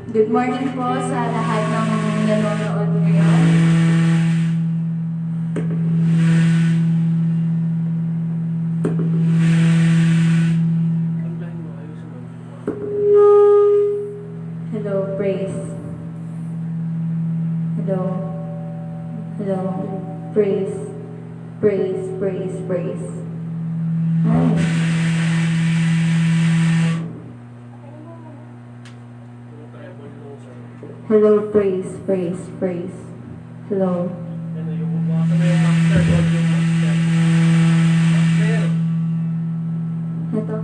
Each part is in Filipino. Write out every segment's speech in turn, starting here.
Good morning po sa lahat ng nanonood ngayon. Hello, praise. Hello. Hello. Praise. Praise, praise, praise. Hi. Hello, praise, praise, praise. Hello. Ito.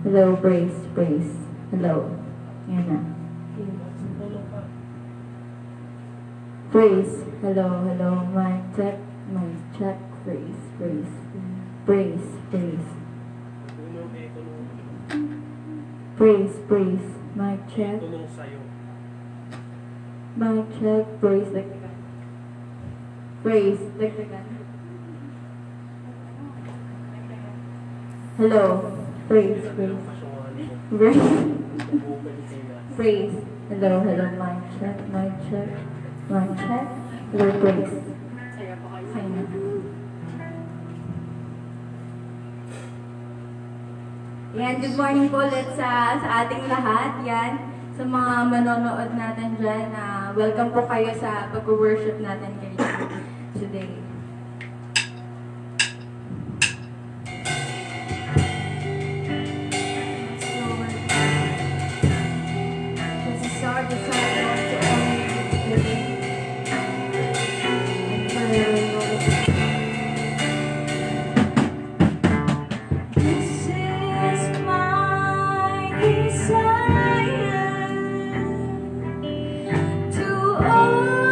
Hello, praise, praise. Hello. Yan na. Praise. Hello, hello. Mic check, praise, praise. Praise, praise. Praise, praise. Mic check. Mic check, praise, dagdagan. Praise, dagdagan. Hello, praise, praise. Praise. Praise. Hello, hello, mic check, mic check. Mic check. Hello, praise. Ayun. Yan, good morning po ulit sa ating lahat. Yan, sa mga manonood natin dyan, welcome po kayo sa pag-worship natin kayo today. This is our desire to honor you today. And for your Lord. This is my desire to honor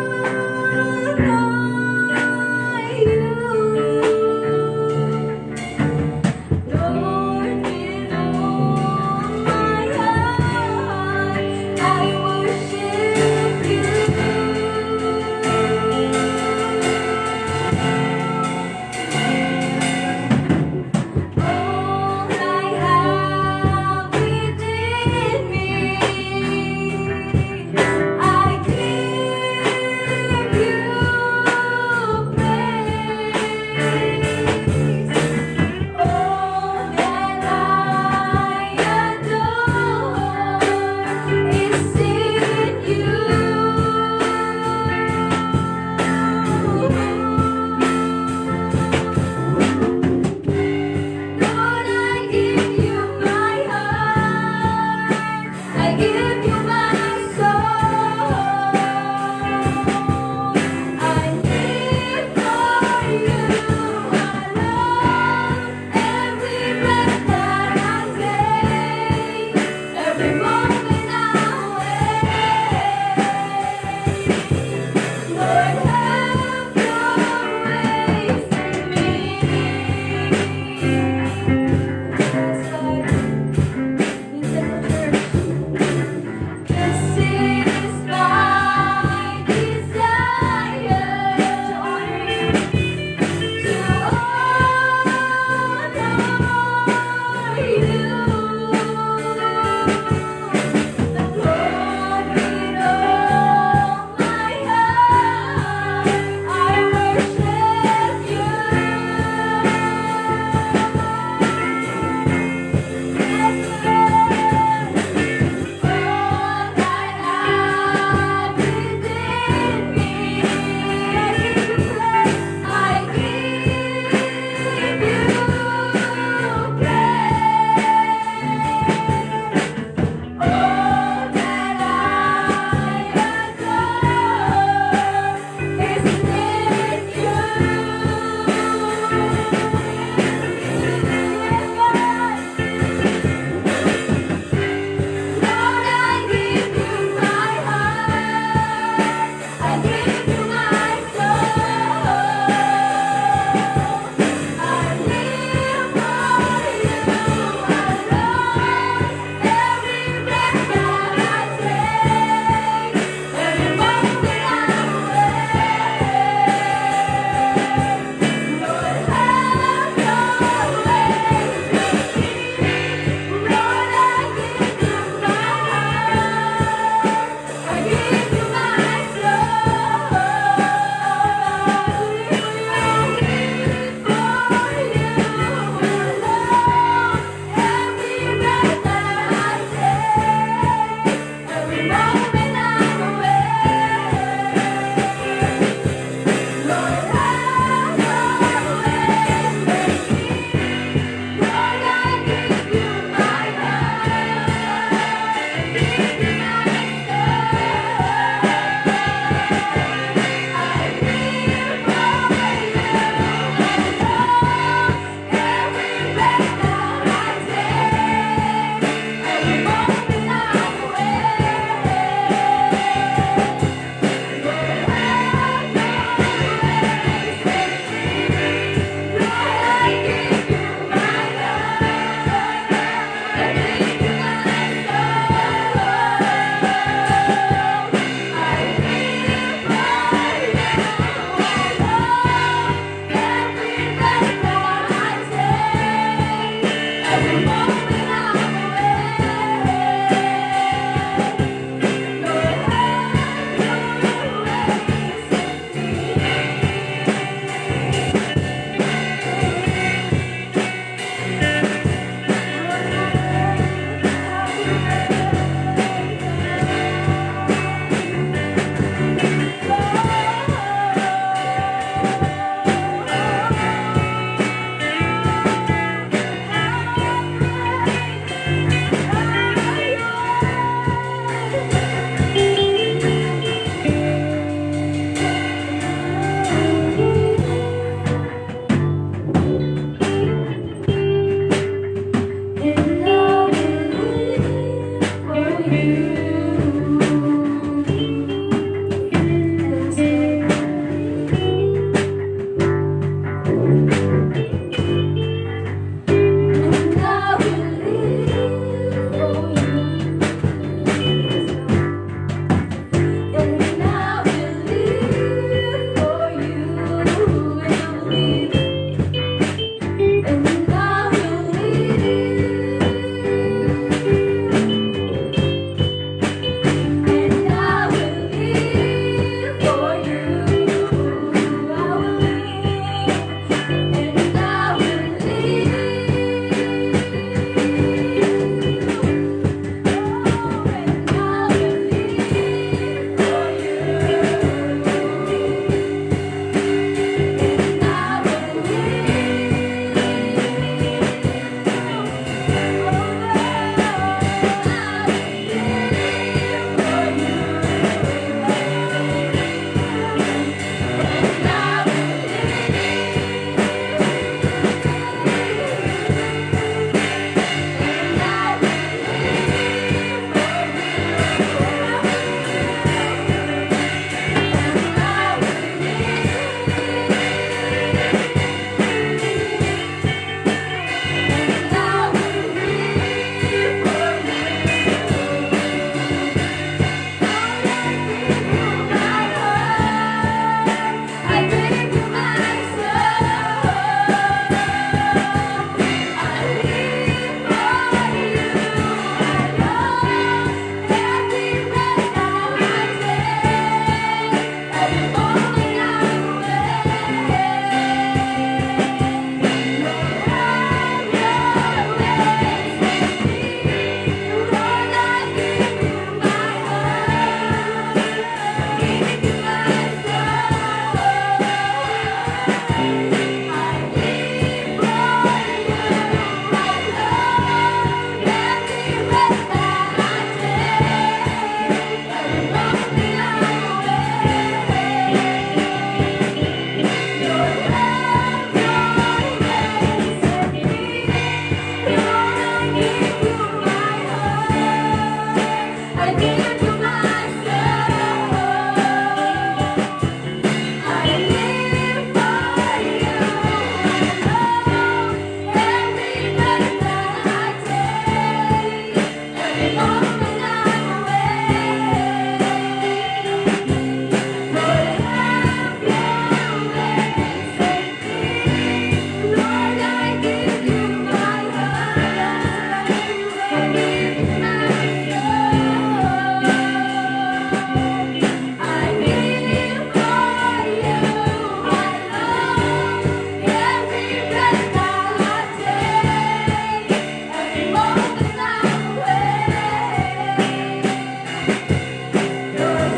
give you my heart. I give you my soul. I live for you alone. Every breath that I take, every moment I'm awake. Lord, have your way safely. Lord, I give you my heart. I give you my soul. I live for you alone. Every breath that I take, every moment I'm awake. Lord,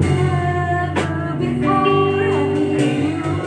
Never before I knew you.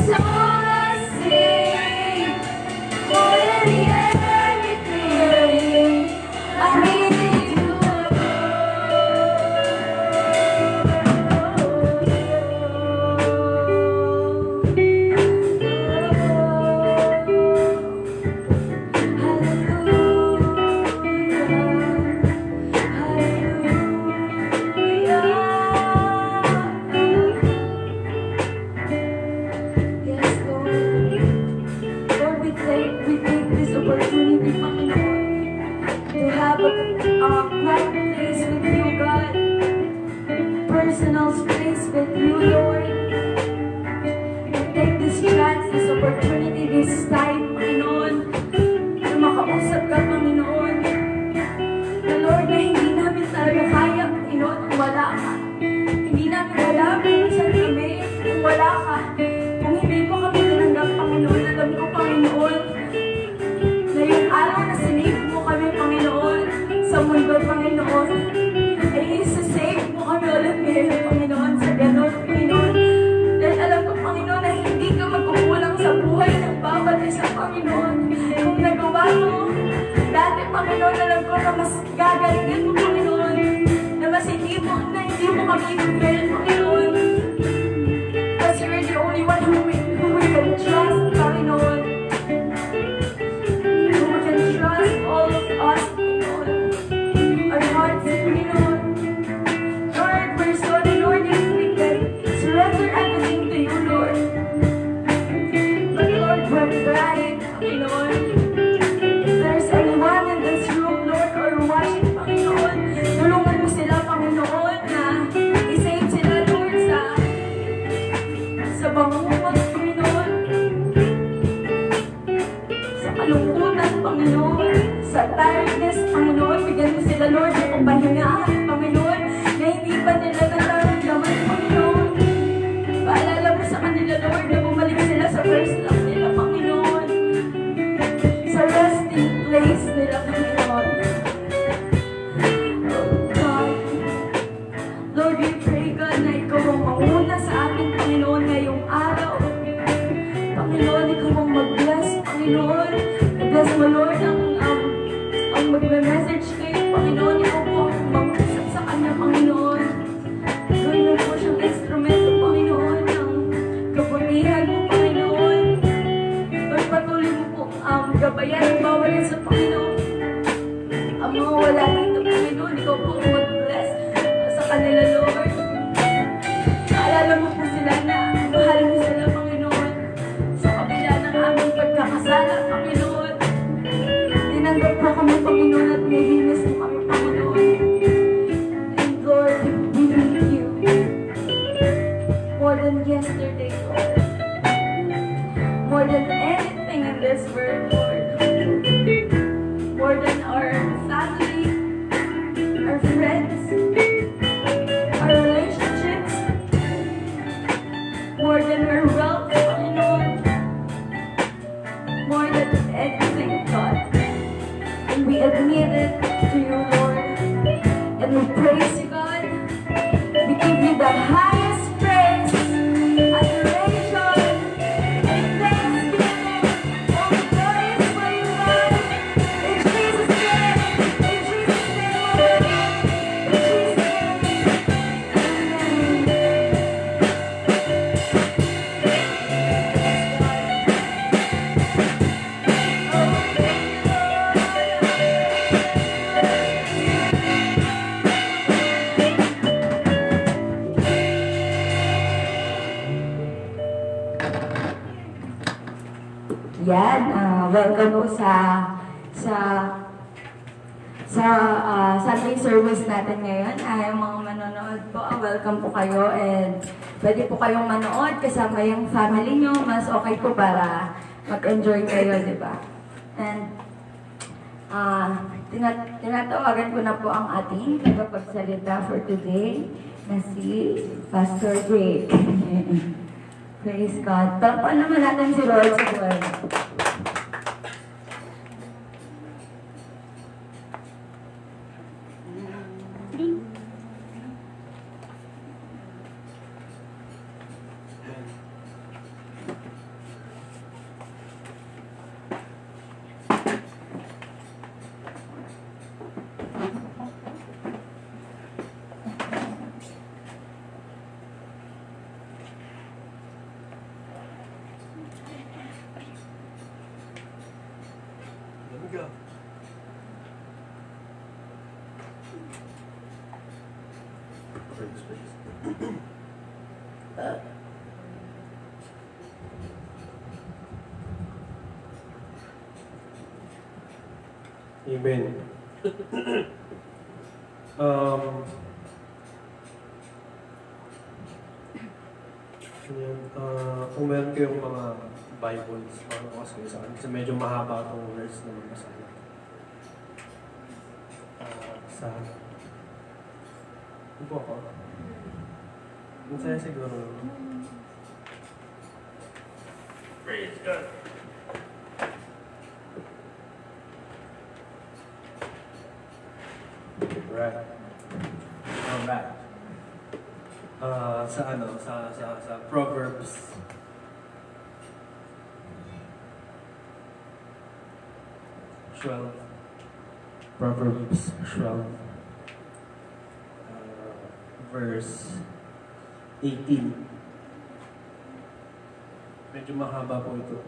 song I sing, more than anything, I need you. Yes, Lord. Lord, we take this opportunity, Panginoon, to have a quiet place with you, God. Personal space with you, Lord. We take this chance, this opportunity, this time, Panginoon, na makausap ka, Panginoon. Na Lord, na hindi namin talaga kaya, Panginoon, kung wala ka. Hindi namin alam kung saan kami, kung wala ka. Kung hindi mo kami tinanggap, Panginoon, alam ko, Panginoon, na yung araw na sinave mo kami, Panginoon, sa mundo, Panginoon, ay isa-save mo kami ulit ngayon, Panginoon, sa ganun, Panginoon. Dahil alam ko, Panginoon, na hindi ka magkukulang sa buhay ng bawat isa, Panginoon. Kung nagawa mo, dati, Panginoon, alam ko na mas gagalingan mo, Panginoon, na mas hindi mo kami i-fail, Panginoon. Because you're the only one who we can trust, Panginoon. Who we can trust all of us, Panginoon. Our hearts, Panginoon. Lord, we're sorry, Lord, if we can surrender everything to you, Lord. But Lord, we're praying, Panginoon. If there's anyone in this room, Lord, or watching, Panginoon, tulungan mo sila, Panginoon, na isave sila, Lord, sa bangungot, Panginoon. Sa kalungkutan, Panginoon. Sa tiredness, Panginoon. Bigyan mo sila, Lord, ng kapahingaan, Panginoon, na hindi pa nila nararamdaman, Panginoon. Paalala mo sa kanila, Lord, na bumalik sila sa first love nila, Panginoon. Sa resting place nila, Panginoon. Oh, God. Lord, we pray, God, na ikaw ang mauna sa atin, Panginoon, ngayong araw. Panginoon, ikaw ang mag-bless, Panginoon. I-bless mo, Lord, ang magme-message kayo, Panginoon. Ikaw po ang mag-usap sa kanya, Panginoon. Gawin mo po siyang instrumento, Panginoon, ng kabutihan mo, Panginoon. Lord, patuloy mo po ang gabayan ng bawat isa, Panginoon. Ang mga wala dito, Panginoon, ikaw po ang mag-bless sa kanila, Lord. Maalala mo po sila na mahal mo sila, Panginoon. Sa kabila ng aming pagkakasala, Panginoon. Tinanggap po kami, Panginoon, at nilinis mo kami, Panginoon. And Lord, we need you more than yesterday, Lord. More than anything in this world, Lord. More than our family, our friends, our relationships, more than our wealth, Panginoon, more than anything, God. And we admit it to you, Lord. And we praise you, God. We give you the highest praise, adoration, and thanksgiving. All the glory is for you, God. In Jesus' name, in Jesus' name, Lord. In Jesus' name, yan, welcome po sa Sunday service natin ngayon. Yung mga manonood po, welcome po kayo and pwede po kayong manood kasama yung family nyo. Mas okay po para mag-enjoy kayo, di ba? And tinatawagan ko na po ang ating tagapagsalita for today na si Pastor Jake. Praise God. Palakpan naman natin si Lord sa buhay. Go. Amen. um, kung meron kayong mga Bibles, makakas kayo sa akin. Kasi medyo mahaba itong verse na magkasama. Sa... Ano po ako? Masaya siguro. Praise God! Right. Alright. Sa Proverbs. Proverbs 12. Verse 18. Medyo mahaba po ito.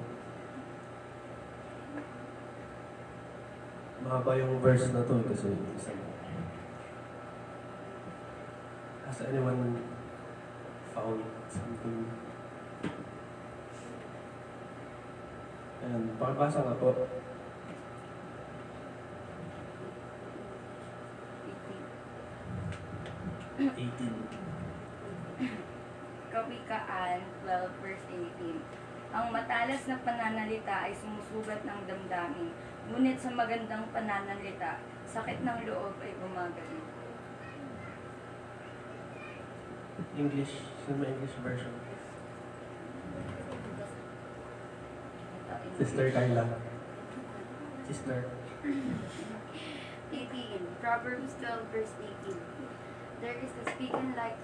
Mahaba yung verse na to kasi isa mo. Has anyone found something? And pakibasa nga po. 18. Kawikaan 12 verse 18. Ang matalas na pananalita ay sumusugat ng damdamin, ngunit sa magandang pananalita, sakit ng loob ay gumagaling. English, sino may English version? Sister Kyla. Sister. 18. Proverbs 12 verse 18. There is a speaking like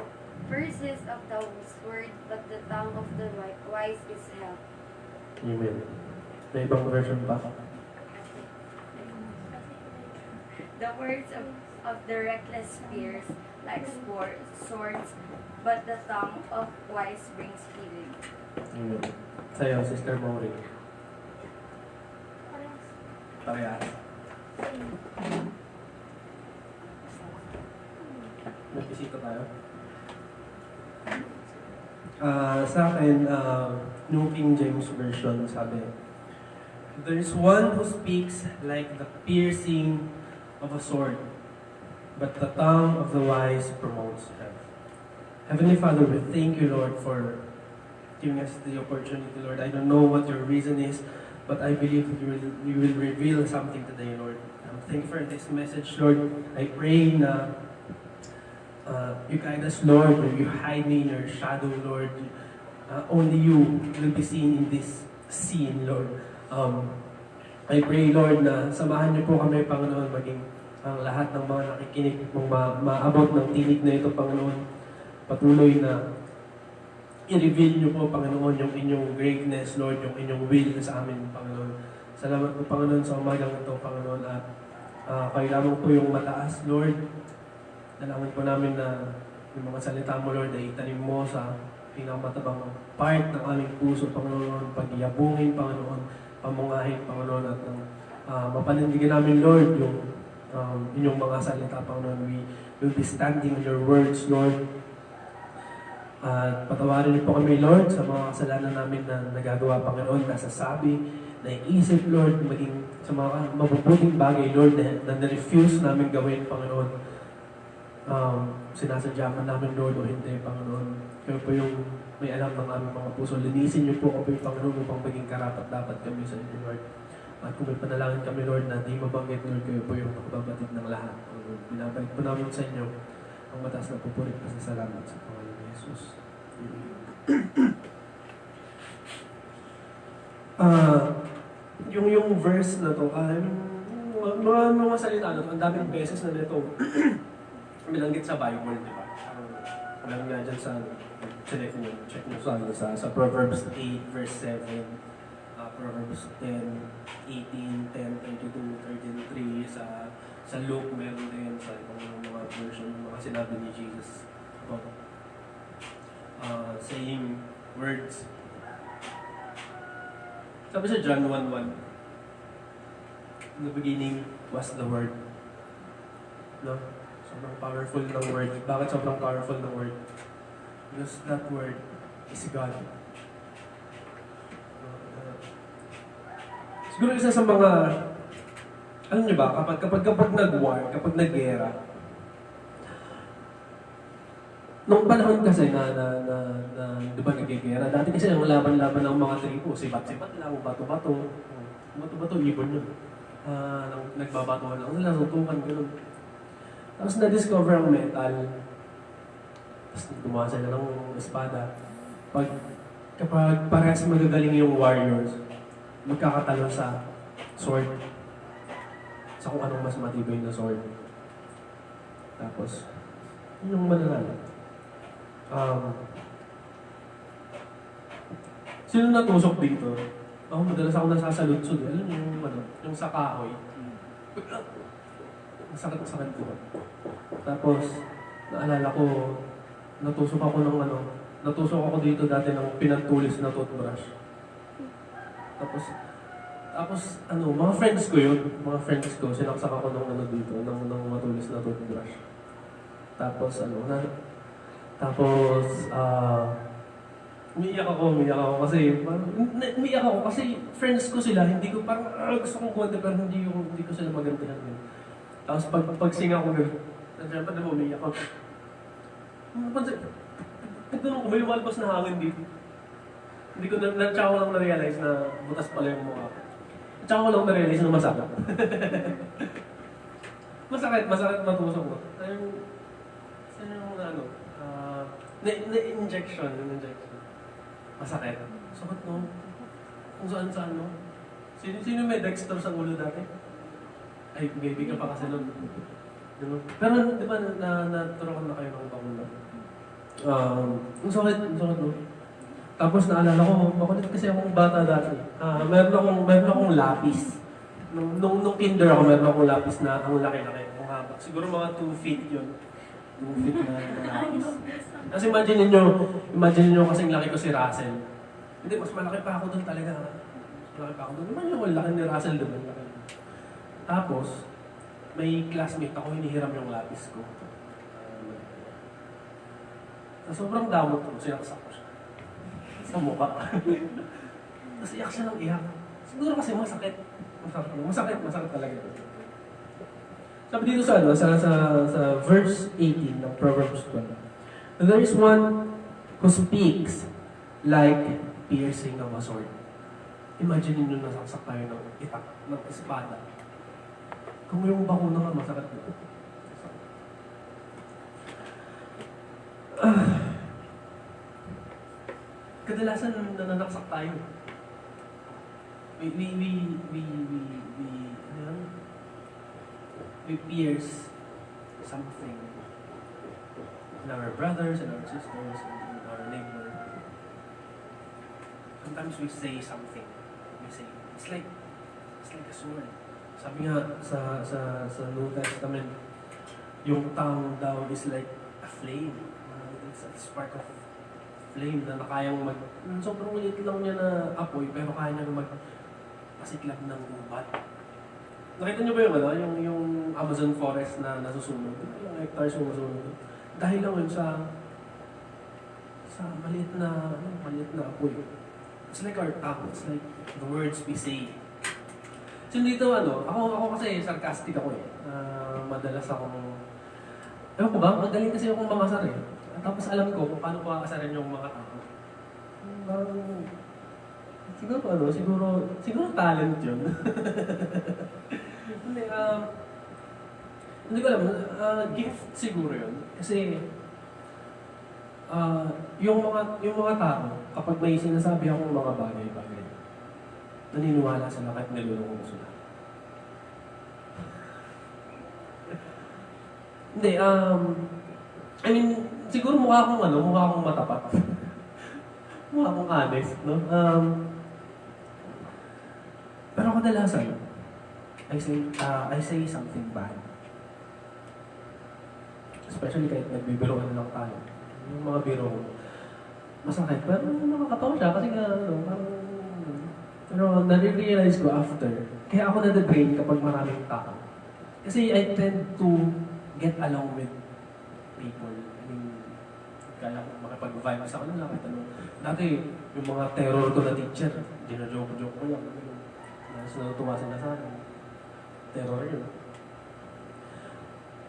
verses of the word, but the tongue of the wise is health. Amen. May ibang version pa? The words of the reckless spears like swords, but the tongue of wise brings healing. Amen. Sa'yo, Sister Maury. Parehas. May bisita tayo. Sa akin, New King James Version, sabi, there is one who speaks like the piercing of a sword, but the tongue of the wise promotes health. Heavenly Father, we thank you, Lord, for giving us the opportunity, Lord. I don't know what your reason is, but I believe that you will reveal something today, Lord. Thank you for this message, Lord. I pray na you guide us, Lord, and you hide me in your shadow, Lord. Only you will be seen in this scene, Lord. I pray, Lord, na samahan niyo po kami, Panginoon, maging ang lahat ng mga nakikinig mong maabot ng tinig na ito, Panginoon. Patuloy na i-reveal niyo po, Panginoon, yung inyong greatness, Lord, yung inyong will sa amin, Panginoon. Salamat po, Panginoon, sa umagang ito, Panginoon, at kayo lamang po yung mataas, Lord. Dalangin po namin na yung mga salita mo, Lord, ay itanim mo sa pinakamatabang part ng aming puso, Panginoon, pagyabungin, Panginoon, pamungahin, Panginoon, at mapanindigan namin, Lord, yung inyong mga salita, Panginoon. We will be standing on your words, Lord. At patawarin niyo po kami, Lord, sa mga kasalanan namin na nagagawa, Panginoon, nasasabi, naiisip, Lord, maging sa mga mabubuting bagay, Lord, na na-refuse namin gawin, Panginoon. Sinasadya man namin, Lord, o hindi, Panginoon. Kayo po yung may alam ng aming mga puso. Linisin niyo po kami, Panginoon, upang maging karapat-dapat kami sa inyo, Lord. At kung may panalangin kami, Lord, na di mabanggit, Lord, kayo po yung nakababatid ng lahat. Binabalik po namin sa inyo ang mataas na pupurit at salamat sa pangalan ni Jesus. Yung verse na to, mga salita na to, ang daming beses na nito bilanggit sa Bible, di ba? Meron nga dyan sa check nyo sa Proverbs 8 verse 7, Proverbs 10, 18, 10, 22, 13, 3, sa Luke meron din, sa ibang mga version, mga sinabi ni Jesus about saying words. Sabi sa John 1:1, In the beginning was the Word. No? Sobrang powerful ng Word. Bakit sobrang powerful ng Word? Because that Word is God. Siguro isa sa mga, alam niyo ba, kapag nag-war, kapag nag-gera, nung panahon kasi na di ba nag-gera, dati kasi ang laban-laban ng mga tribo, sibat-sibat lang, bato-bato, ibon yun. Nagbabatuhan lang sila, sutukan, gano'n. Tapos na-discover ang metal, tapos gumawa sila ng espada. Kapag parehas magagaling yung warriors, magkakatalo sa sword. Sa kung anong mas matibay na sword. Tapos, yun yung mananalo. Sino natusok dito? Ako madalas ako nasasalutsod. Alam niyo yung sa kahoy. Masakit ko. Tapos, naalala ko, natusok ako dito dati ng pinagtulis na toothbrush. Tapos, mga friends ko yun. Mga friends ko, sinaksak ako dito, ng matulis na toothbrush. Tapos, umiiyak ako kasi friends ko sila, hindi ko parang gusto kong kuwante pero hindi ko sila magantihan yun. Tapos pag-sing ako gano'n, nandiyan pa naman umiiyak ako. Pagtanong ko, may lumalabas na hangin dito. Hindi ko tsaka ko lang na-realize na butas pala yung mukha ko. Tsaka ko lang na-realize na masakit. Masakit matusok ko. Na-injection. Masakit. Sakit no? Kung saan no? Sino may dexter sa ulo dati? Ay, baby ka pa kasi nun. Pero di ba naturokan na kayo ng pangulo? Ang sakit no? Tapos naalala ko, makulit kasi akong bata dati. Meron akong lapis. Nung kinder ako, meron akong lapis na ang laki-laki. Ang haba. Siguro mga 2 feet yun. 2 feet na lapis. Kasi imagine niyo kasing laki ko si Russell. Hindi, mas malaki pa ako doon talaga. Mas malaki pa ako doon. Imagine yung laki ni Russell doon. Tapos, may classmate ako, hinihiram yung lapis ko. Sa sobrang damot ko, sinaksak ko siya. Sa mukha. Tapos iyak siya ng iyak. Siguro kasi masakit. Masakit talaga. Sabi dito sa verse 18 ng Proverbs 12. There is one who speaks like piercing of a sword. Imagine niyo nasaksak tayo ng itak, ng espada. Kung yung bakuna nga, masakit dito. Kadalasan nananaksak tayo. We pierce something in our brothers and our sisters and in our neighbor. Sometimes we say something. It's like a sword. Sabi nga sa New Testament, yung tongue daw is like a flame. It's a spark of flame na nakayang sobrang liit lang niya na apoy, pero kaya niya magpasiklab ng ubat. Nakita niyo ba yung Amazon forest na nasusunog? Yung hectares yung nasusunog. Dahil lang yun sa maliit na apoy. It's like our tongue. It's like the words we say. So dito ako kasi sarcastic ako eh. Madalas akong, ewan ko ba, magaling kasi akong mangasar eh. Tapos alam ko kung paano ko aasarin yung mga tao. Siguro talent yun. Hindi ko alam, gift siguro yun. Kasi, yung mga tao, kapag may sinasabi akong mga bagay-bagay, naniniwala sila kahit nilulungo ko sila. Hindi, I mean, siguro mukha akong matapat. Mukha akong honest, no? Pero kadalasan, I say something bad. Especially kahit nagbibiroan lang tayo. Yung mga biro, masakit. Pero nakakatawa siya kasi nga, pero nare-realize ko after, kaya ako na-drain kapag maraming tao. Kasi I tend to get along with people. I mean, kaya ko makipag-vibe sa kanila. Kahit ano. Dati, yung mga terror ko na teacher, ginajoke-joke ko lang. Tapos natutuwa sila sa akin. Terror yun.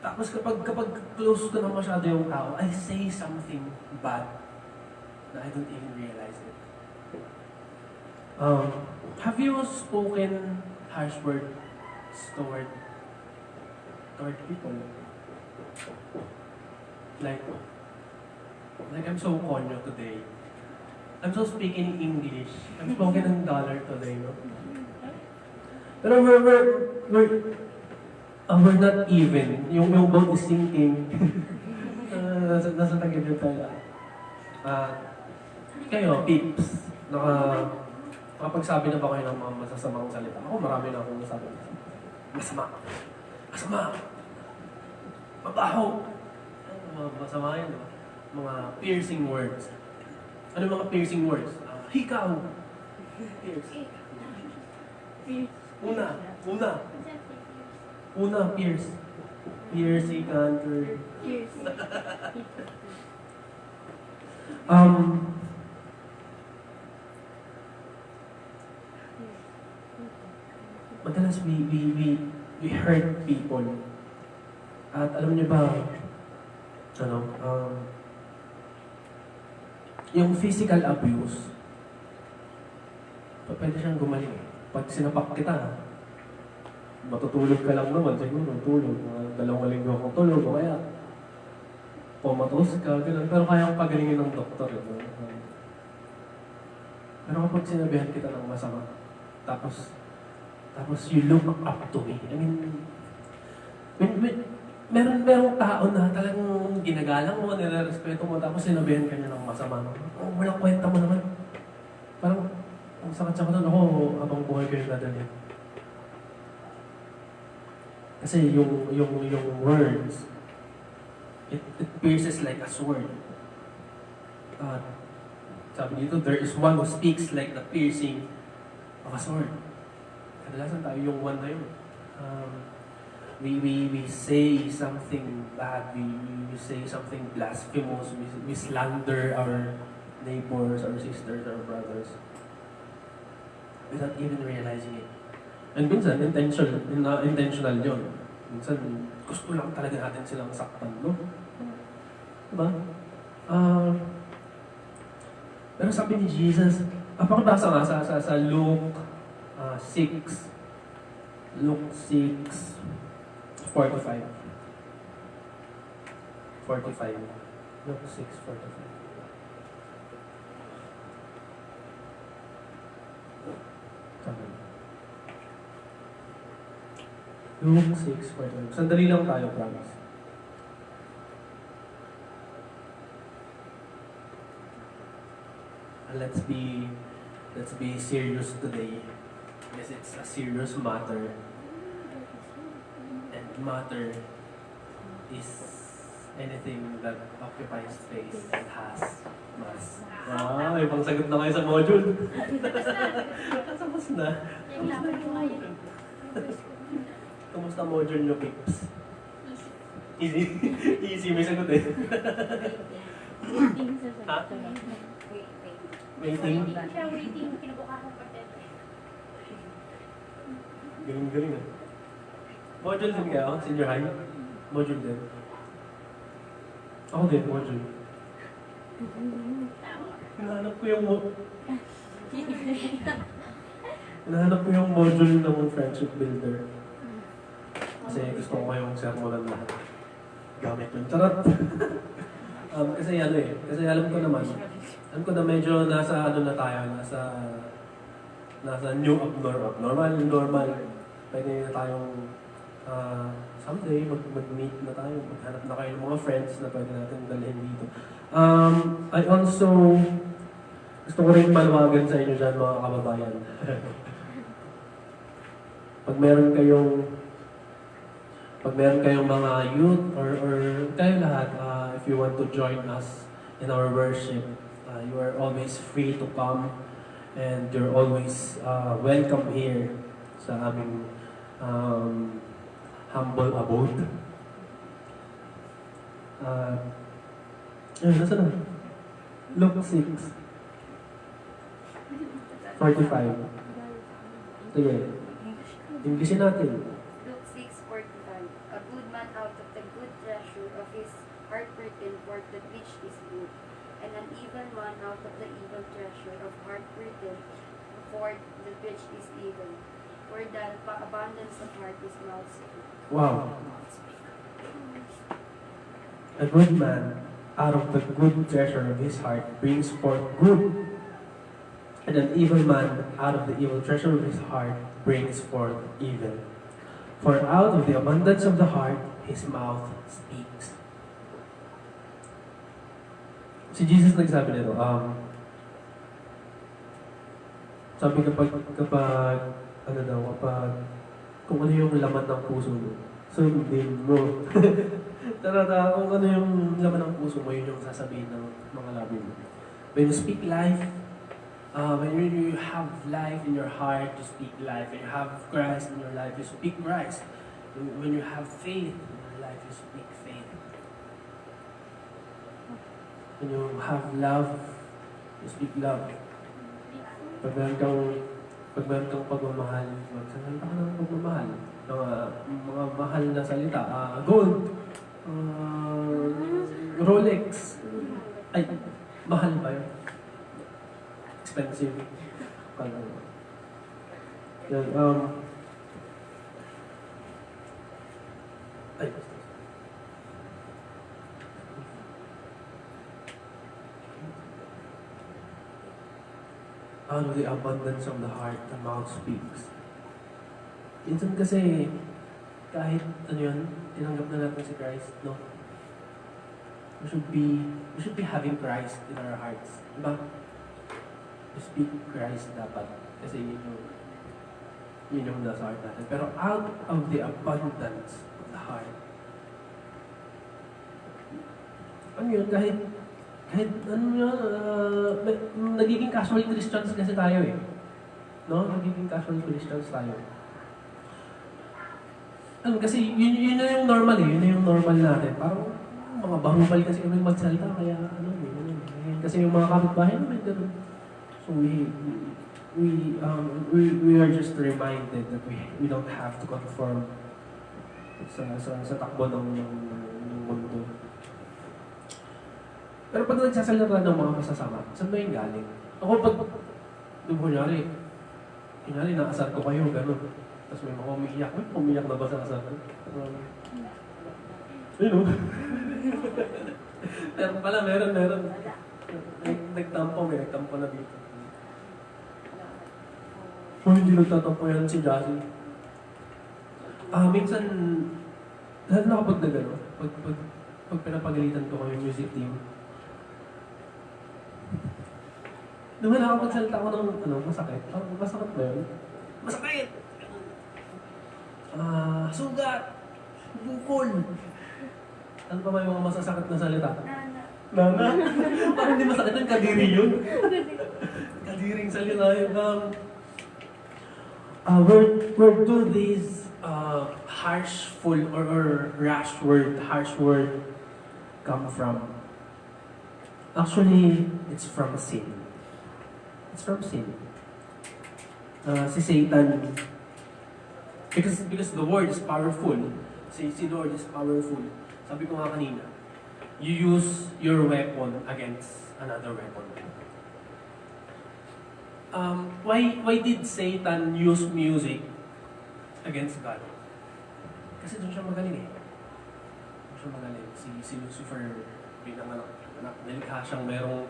Tapos kapag close ko na masyado yung tao, I say something bad na I don't even realize it. Have you spoken harsh words toward people? Like I'm so conyo today. I'm so speaking English. I'm spoken in dollar today, no? Pero we're not even. Yung boat is sinking. Nasa tagib yung tayo. Kayo, peeps, nakapagsabi na ba kayo ng mga masasamang salita? Ako marami na akong nasabi. Masama. Mabaho. Masama yan, diba? Mga piercing words. Ano mga piercing words? Hikaw. Pierce. Una, pierce. Pierce, canter. Madalas we hurt people. At alam niyo ba, yung physical abuse, pwede siyang gumaling. Pag sinapak kita, matutulog ka lang naman, siguro, tulog. 2 linggo akong tulog, o kaya pumatos ka, gano'n. Pero kaya kong pagalingin ng doktor. Pero kapag sinabihan kita ng masama, tapos you look up to me. I mean, merong tao na talagang ginagalang mo, nilarespeto mo, tapos sinabihan ka niya ng masama. Oh, walang kwenta mo naman. Parang, ang sakit-sakit doon ako, habang buhay ko yung dadalhin. Kasi yung words, it pierces like a sword. Sabi dito, there is one who speaks like the piercing of a sword. Kadalasan tayo yung one na yun. We say something bad, we say something blasphemous, we slander our neighbors, our sisters, our brothers, without even realizing it. And minsan, intentional yun. Minsan, gusto lang talaga natin silang saktan, no? Diba? Pero sabi ni Jesus, pakibasa nga sa Luke 6. Luke 6, 45. Luke 6, 45. Sabi. Luke 6, 45. Sandali lang tayo, promise. Let's be serious today. Yes, it's a serious matter. And matter is anything that occupies space and has mass. May pangsagot na kayo sa module. Tapos na. Kumusta module nyo, Pips? Easy. Easy, may sagot eh. Ha? Waiting? Siya waiting, kinabukasan pa din. Galing ah. Module din kayo? Senior high? Module din? Ako din, module. Hinahanap ko yung module ng friendship builder. Kasi gusto ko kayong sermonan lahat. Gamit yung charot. Kasi alam ko na medyo nasa na tayo, nasa new normal. Pwede na tayong someday mag-meet na tayo, maghanap na kayo ng mga friends na pwede natin dalhin dito. I also gusto ko rin malawagan sa inyo dyan, mga kababayan. Pag meron kayong mga youth or kayo lahat, if you want to join us in our worship, you are always free to come And you're always welcome here sa aming humble abode. Nasa na? Luke 6, 45. Sige, Englishin natin. Luke 6:45. A good man out of the good treasure of his heart bringeth forth that which is good, and an evil man out of the evil treasure of heart bringeth forth that which is evil. For the abundance of heart is mouth speak. Wow. A good man out of the good treasure of his heart brings forth good, and an evil man out of the evil treasure of his heart brings forth evil. For out of the abundance of the heart, his mouth speaks. Si Jesus nagsabi nito, sabi kapag kung ano yung laman ng puso mo, sundin mo. Tara, kung ano yung laman ng puso mo, yun yung sasabihin ng mga labi mo. When you speak life, when you have life in your heart, you speak life. When you have Christ in your life, you speak Christ. When you have faith in your life, you speak faith. When you have love, you speak love. Pag meron kang pagmamahal, magsasalita ka ng pagmamahal. Mga mahal na salita, gold, Rolex. Ay, mahal ba yun? Expensive. Yan, ay, out of the abundance of the heart, the mouth speaks. Minsan kasi, kahit ano yun, tinanggap na natin si Christ, no? We should be having Christ in our hearts. Diba? To speak Christ dapat. Kasi yun yung nasa heart natin. Pero out of the abundance of the heart, ano yun, kahit ano yun, nagiging casual Christians kasi tayo eh. No? Nagiging casual Christians tayo. Kasi yun na yung normal eh. Yun na yung normal natin. Parang mga bahubal kasi kami magsalita. Kaya kasi yung mga kapitbahay namin ganun. So we are just reminded that we don't have to conform sa takbo ng mundo. Pero pag nagsasalita ng mga masasama, saan ba yung galing? Ako kunyari, nakasar ko kayo, gano'n. Tapos may mga umiiyak. Umiiyak na ba sa kasar ko? Ayun o. Pero pala, meron. Nagtampo na dito. Hindi nagtatampo yan si Jassy. Minsan, lahat na kapag nagano, pag pinapagalitan ko yung music team, nung nakapagsalita ko ng masakit. Masakit ba yun? Masakit! Sugat! Bukol! Ano pa ba yung mga masasakit na salita? Nana? Parang hindi masakit yun, kadiri yun. Kadiring salita yun. Where do these harsh word come from? Actually, it's from sin. It's from sin. Si Satan, because the word is powerful. Si Lord is powerful. Sabi ko nga kanina, you use your weapon against another weapon. Why did Satan use music against God? Kasi doon siya magaling eh. Doon siya magaling. Si Lucifer, pinanganak, nilikha siyang merong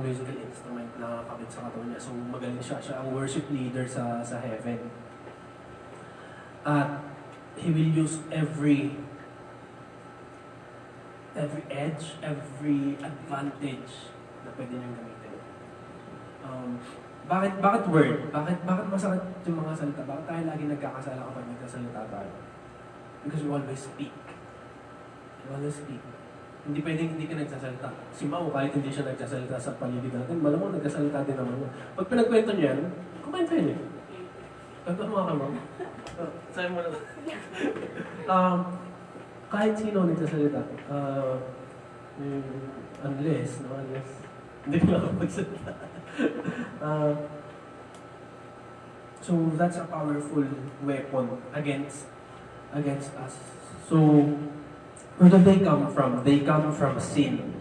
musical instrument na kabit sa katawan niya. So magaling siya. Siya ang worship leader sa heaven. At he will use every edge, every advantage na pwede niyang gamitin. Bakit word? Bakit masakit yung mga salita? Bakit tayo lagi nagkakasala kapag nagkasalita tayo? Because we always speak. We always speak. Hindi pwedeng hindi ka nagsasalita. Si Mau, kahit hindi siya nagsasalita sa paligid natin, malamang nagsasalita din naman yun. Pag pinagkwento niya yan, kumento yun eh. Kwento mo ka, Mau. Sabi mo na. Kahit sino nagsasalita, unless, hindi ko nakapagsalita. So that's a powerful weapon against us. So where do they come from? They come from sin.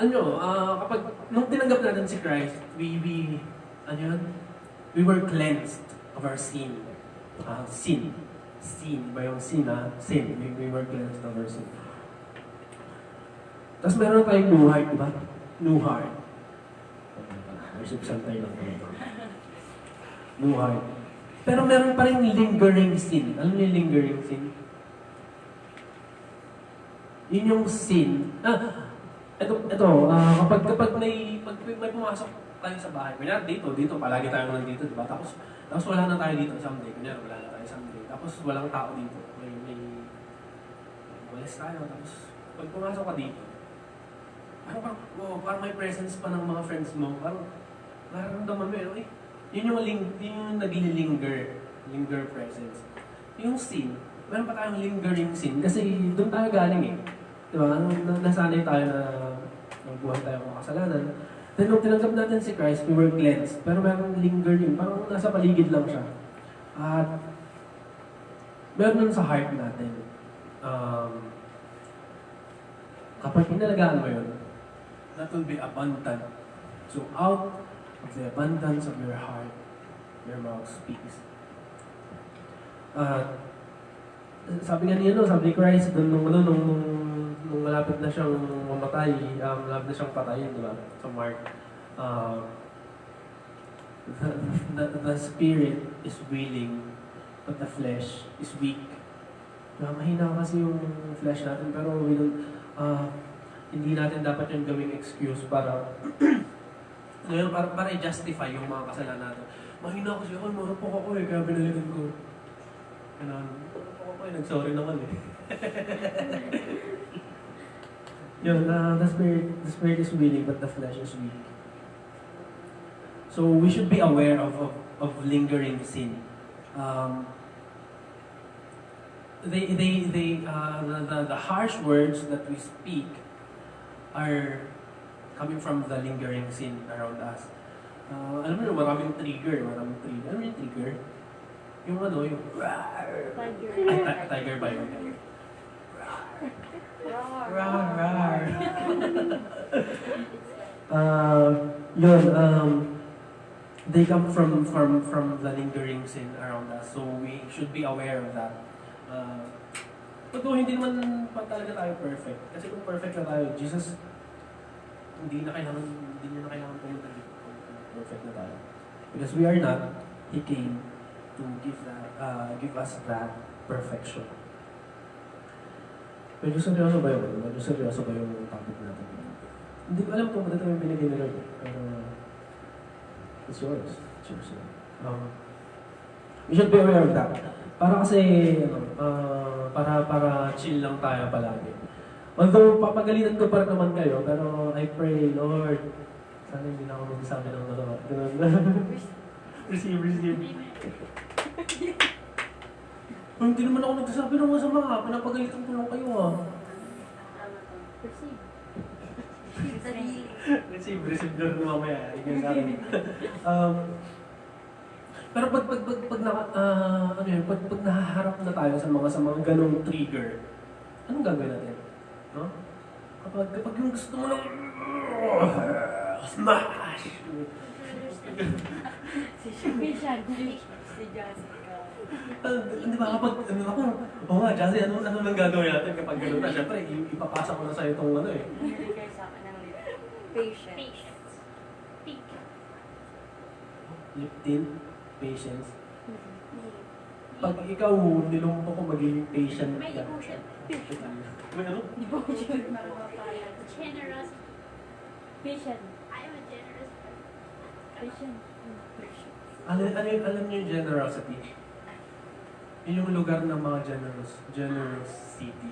Kapag nung tinanggap natin si Christ, we were cleansed of our sin. Sin ba yung sin, ha? Sin. We were cleansed of our sin. Tapos meron tayong new heart, di ba? New heart. Worship center lang. New heart. Pero meron pa rin lingering sin. Alam niyo yung lingering sin? Yun yung sin. Kapag may pumasok tayo sa bahay, kunyari dito, palagi tayo nandito, di ba? Tapos wala na tayo dito someday. Kunyari, wala na tayo someday. Tapos walang tao dito. Walis tayo. Tapos pag pumasok ka dito, parang may presence pa ng mga friends mo. Parang nararamdaman mo yun. Yun yung linger presence. Yung sin, meron pa tayong lingering sin kasi doon tayo galing eh. Diba? Nasanay tayo na nagbuhay tayo ng kasalanan. Then nung tinanggap natin si Christ, we were cleansed. Pero meron lingering, parang nasa paligid lang siya. At meron nun sa heart natin. Kapag inalagaan mo yun, that will be abundant. So out of the abundance of your heart, your mouth speaks. Sabi ni Christ, nung malapit na siyang mamatay, malapit na siyang patayin, di ba? Sa Mark. The spirit is willing, but the flesh is weak. Mahina kasi yung flesh natin, pero hindi natin dapat yung gawing excuse para para i-justify yung mga kasalanan natin. Mahina kasi ako, marupok ako eh, kaya binalikan ko. Marupok ako eh, nag-sorry naman eh. Yun, the spirit is willing, but the flesh is weak. So we should be aware of lingering sin. The harsh words that we speak are coming from the lingering sin around us. Alam mo, maraming trigger. Alam mo yung trigger? Yung yung... Tiger ba yun? Rar. They come from the lingering sin around us. So we should be aware of that. Although hindi naman pa talaga tayo perfect. Kasi kung perfect na tayo, Jesus, hindi niya na kailangan pumunta dito. Perfect na tayo. Because we are not, He came to give us that perfection. Medyo seryoso ba yun? Medyo seryoso ba yung topic natin? Hindi ko alam kung ito yung binigay ni Lord. Pero, it's yours. It's yours. We should be aware of that. Para kasi, para chill lang tayo palagi. Although, papagalitan ko pa rin naman kayo, pero I pray, Lord, sana hindi na ako magsasabi ng mga receive. Hindi naman ako nagsasabi ng masama. Pinapagalitan ko lang kayo Receive doon mamaya. Pero pag nahaharap na tayo sa mga ganong trigger, anong gagawin natin? No? Kapag yung gusto mo lang smash! Si Jessica. Di ba kapag, Jazzy, ano nang gagawin natin kapag gano'n na? Siyempre, ipapasa ko na sa'yo itong Hindi kayo sa akin ng patience. Lip-tint, patience. Pag ikaw nilumpo ko magiging patient May ka. emotion. May ano? Devotion. Generous. Patient. I am a generous person. Patient. Alam niyo yung generosity? Yun yung lugar ng mga generosity.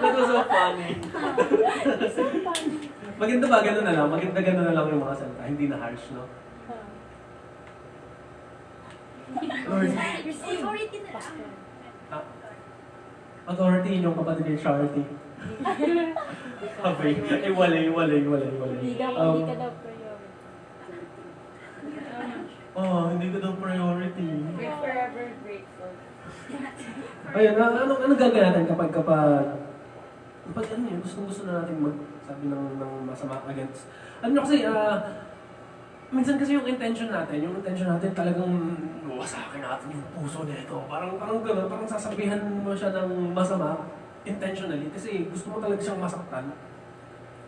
That was so funny. Maganda ba? Ganun na lang. Maganda ganun na lang yung mga salita. Hindi na harsh, no? Lord, Authority na lang. authority, yun yung kapatid ni Charity. Abay, walay. Hindi ka daw priority. Hindi ko daw priority. We're forever grateful. Ayun, ano gagawin natin kapag ano yun, gusto na natin magsabi ng masama against. Ano kasi, minsan kasi yung intention natin talagang wasakin natin yung puso nito. Parang gano'n, parang sasabihan mo siya ng masama, intentionally, kasi gusto mo talaga siyang masaktan.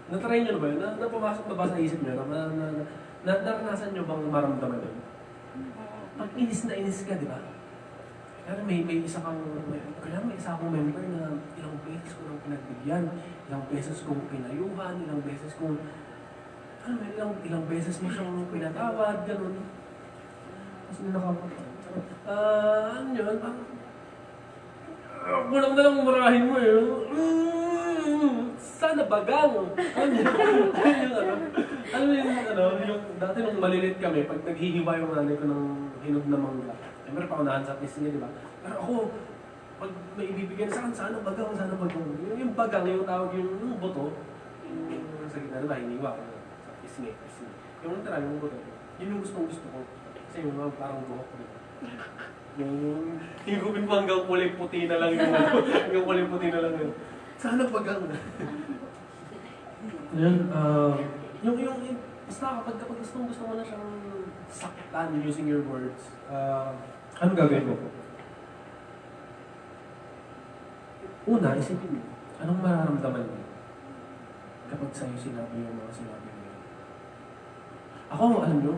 Na-try nyo na ba yun? Pumasok na ba sa isip nyo? Naranasan nyo bang maramdaman yun? Pag inis na inis ka, di ba? Kaya may isa akong member na ilang beses ko nang pinagbigyan, ilang beses kong pinayuhan, ilang beses kong, ilang beses mo siyang pinatawad, gano'n. Tapos ano yun, kulang na lang marahin mo eh. Sana bagang! Yung dati nung malilit kami, pag naghihiwa yung nanay ko ng hinog na mangga, siyempre paunahan sa pisngi, di ba? Pero ako, pag may ibibigyan sa akin, sana bagang. Yung bagang, yung tawag yung buto, yung sa gitna, di ba? Hiniwa ko sa pisngi. Yung natira, yung buto, yun yung gusto ko. Kasi yung mga parang buhok, di ba? Yung higupin ko hanggang kulay puti na lang yung kulay puti na lang yun. Sana bagang. Yun, basta kapag gusto mo na siyang saktan using your words, anong gagawin mo? Una, isipin mo, anong mararamdaman mo kapag sa'yo sinabi yung mga sinabi mo? Ako, alam nyo,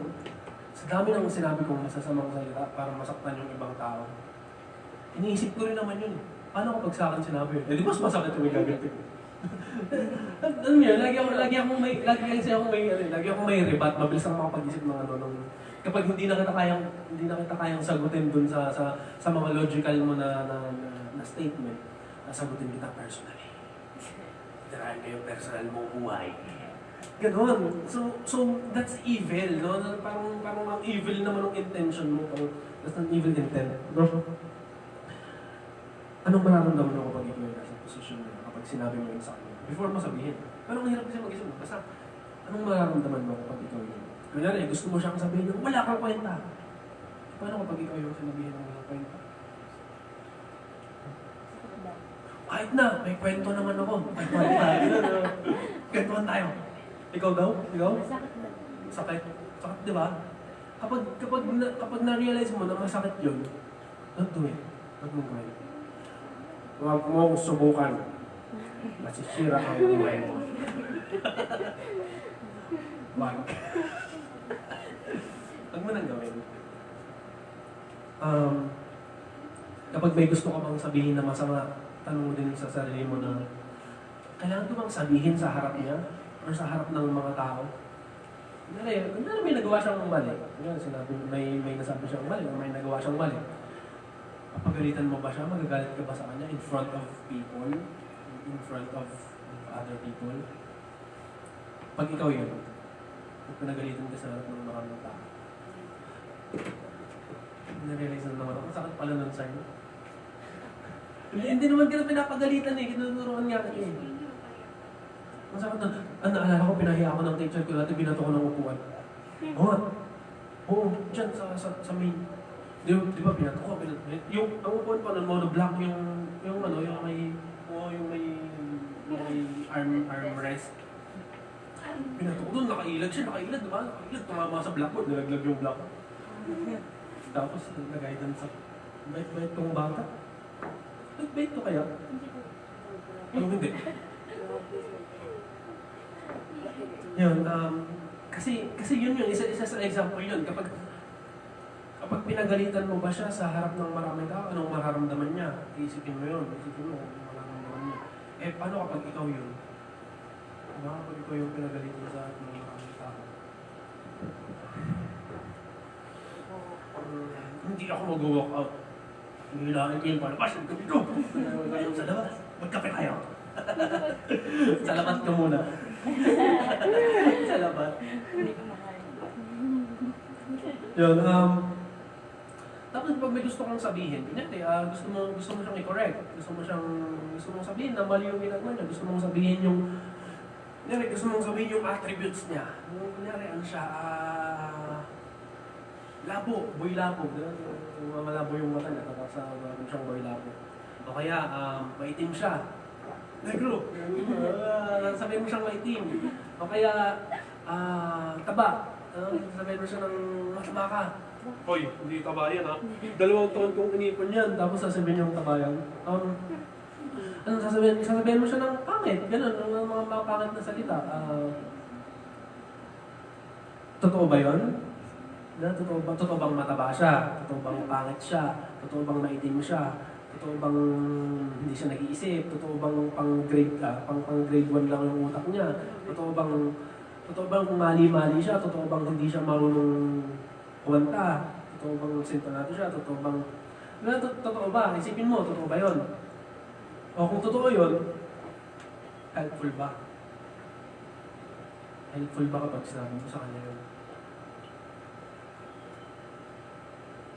sa dami ng sinabi kong masasamang salita para masaktan yung ibang tao, iniisip ko rin naman yun. Paano kapag sa akin sinabi yun? Di mas masakit yung igaganti ko. Alam niyo, lagi akong may rebat, mabilis akong makapag-isip ng kapag hindi na kita kayang sagutin dun sa mga logical mo na statement, sagutin kita personally. Tirahin ko yung personal mong buhay. Ganon. So that's evil, no? Parang ang evil naman ang intention mo. That's an evil intent. No? Anong mararamdaman mo kapag ikaw yung nasa posisyon mo, kapag sinabi mo yun sa kanya? Before mo sabihin. Pero ang hirap kasi mag-isip mo. Basta, anong mararamdaman mo kapag ikaw yun? Kunyari, gusto mo siyang sabihin ng wala kang kwenta. Paano kapag ikaw yung sinabihin ng walang kwenta? Kahit na, may kwento naman ako. May kwento tayo. Kwentuhan tayo. Ikaw daw? Ikaw? Masakit ba? Sakit. Sakit, di ba? Kapag na-realize mo na masakit yun, don't do it. Huwag mong gawin. Huwag mong subukan. Masisira ang buhay mo. Wag. Huwag mo nang gawin. Kapag may gusto ka bang sabihin na masama, tanong din sa sarili mo na kailangan ko bang sabihin sa harap niya or sa harap ng mga tao? Kunyari may nagawa siyang mali. May nasabi siyang mali o may nagawa siyang mali. Papagalitan mo ba siya? Magagalit ka ba sa kanya in front of people? In front of other people? Pag ikaw yun, pag pinagalitan ka sa harap ng maraming tao, na-realize na naman ako, sakit pala nun sa'yo. Hindi naman ka na pinapagalitan eh, kinuturuan nga ka eh. Ang sakit na, naalala ko, pinahiya ako ng teacher ko, dati binato ko ng upuan. Oo nga. Oo, dyan sa main. Di ba binato ko, yung ang upuan pa nun, monoblock yung may armrest. Binato ko doon, nakailag siya, di ba? Nakailag, tumama sa blackboard, nalaglag yung blackboard. Tapos, nag-guidance sa bait-bait kong bata. Bait ko kaya? Ano hindi? Yun, kasi yun isa sa example yun. Kapag pinagalitan mo ba siya sa harap ng maraming tao, anong mararamdaman niya? Isipin mo yun, isipin mo kung mararamdaman niya. Eh, paano kapag ikaw yun? Paano kapag ikaw yung pinagalitan sa harap ng maraming tao? hindi ako mag-walk out. Hihilain ko yung palabas. Dito! Sa labas. Magkape tayo. Sa labas ka muna. Sa labas. Yun, tapos pag may gusto kang sabihin, kunyari, gusto mo siyang i-correct, gusto mong sabihin na mali yung ginagawa niya, gusto mong sabihin yung attributes niya. Kunyari, ano siya, labo, boy labo, yung malabo yung mata niya, tapos siyang boy labo. O kaya, maitim siya, negro, sabihin mo siyang maitim. O kaya, taba, sabihin mo siya ng mataba ka. Hoy, hindi taba yan ha. 2 taon kong inipon yan, tapos sasabihin yung taba yan. Sasabihin mo siya ng pangit, gano'n, ng mga pangit na salita. Totoo ba yun? Totoo bang mataba siya? Totoo bang pangit siya? Totoo bang maitim siya? Totoo bang hindi siya nag-iisip? Totoo bang pang grade 1 lang yung utak niya? Totoo bang mali-mali siya? Totoo bang hindi siya marunong kumanta? Totoo bang sintonado siya? Totoo ba? Isipin mo, totoo ba yun? O kung totoo yun, helpful ba? Helpful ba kapag sinabi mo sa kanya yun?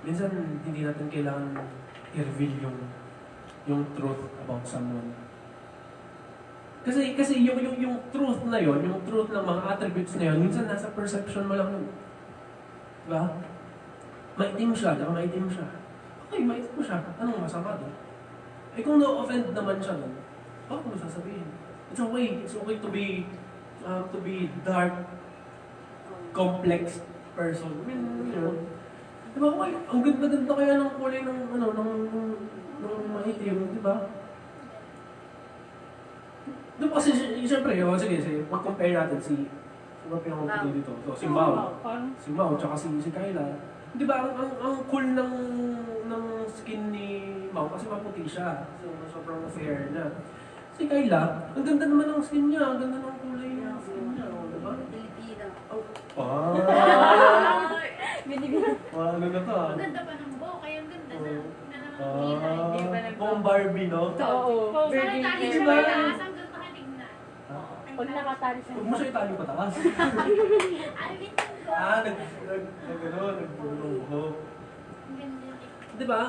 Minsan, hindi natin kailangan i-reveal yung truth about someone. Kasi yung truth na yun, yung truth ng mga attributes na yun, minsan nasa perception mo lang yun. Diba? Maitim siya. Okay, maitim mo siya. Anong masama doon? Eh kung na-offend naman siya doon, bakit mo sasabihin? It's okay to be dark, complex person. I mean, you know, diba, okay, ang ganda-ganda kaya ng kulay ng maitim, diba? Diba kasi, siyempre, sige, mag-compare natin si pinakampili dito. So, si Mau, tsaka si Kyla. Di ba, ang cool ng skin ni Mau kasi maputi siya. So, sobrang fair na. Si Kyla, ang ganda naman ng skin niya, ang ganda ng kulay ng skin niya. Di ba? Pilipina. Ano na to ah? Ang ganda pa ng buhok, kaya ang ganda na. Hindi ba Kung Barbie, no? Oo. Parang tali siya Diba? mataas, ang ganda ka tignan. Pag nakatali siya. Huwag mo siya itali pataas. Alvin, Nagpunong buhok. ang ganda. Di ba?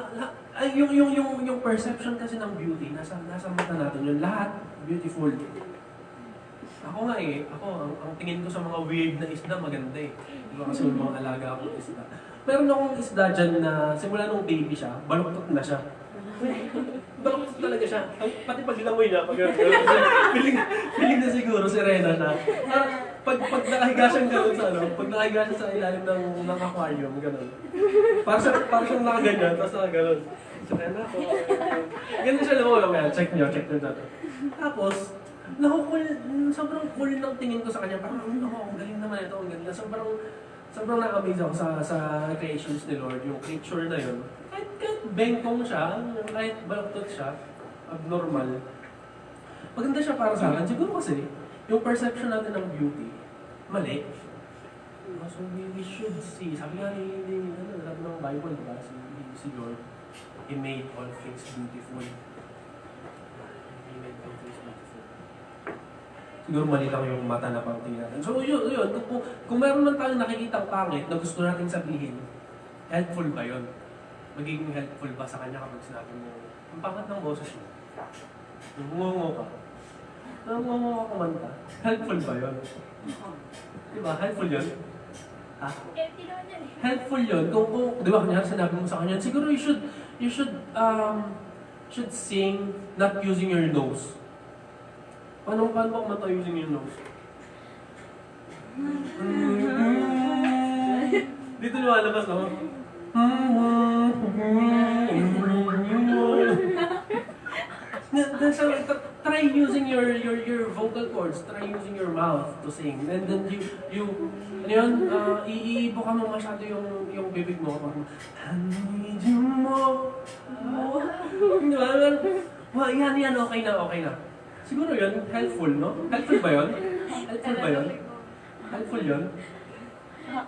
Yung perception kasi ng beauty, nasa mata natin yun. Lahat beautiful. Ako nga ang tingin ko sa mga weird na isda, maganda eh. Diba kasi may mga alaga akong isda. Meron akong isda dyan na simula nung baby siya, baluktot na siya. Baluktot talaga siya. Pati pag langoy niya, feeling na siguro si Rena na. Pag nakahiga siyang gano'n sa pag nakahiga siya sa ilalim ng aquarium, gano'n. Para siyang nakaganyan, tapos nakagano'n. Si Rena, ganun siya lang, check nyo dito. Tapos, sobrang cool ng tingin ko sa kanya. Parang, ang galing naman ito, ang ganda. Sobrang na-amaze ako sa creations ni Lord, yung creature na yun. Kahit bengkong siya, kahit baluktot siya, abnormal. Maganda siya para sa akin. Siguro kasi, yung perception natin ng beauty, mali. So we should see. Sabi nga sabi ng Bible, diba? Si Lord, He made all things beautiful. He made all things beautiful. Siguro mali lang yung mata na pangtingin natin. So yun. Kung meron man tayong nakikitang pangit na gusto natin sabihin, helpful ba yun? Magiging helpful ba sa kanya kapag sinabi mo, ang pangit ng boses mo? Ngungo ka. Ngungo ka kumanta. Helpful ba yun? Diba? Helpful yun? Ha? Helpful yun. Kung di ba, kanya sinabi mo sa kanya, siguro you should sing not using your nose. Paano ba kumanta using your nose? Dito lumalabas, no? Try using your vocal cords, try using your mouth to sing. And then iibuka mo masyado yung bibig mo. I need you more. Yan, okay na. Siguro yun, helpful, no? Helpful ba yun? Helpful yun?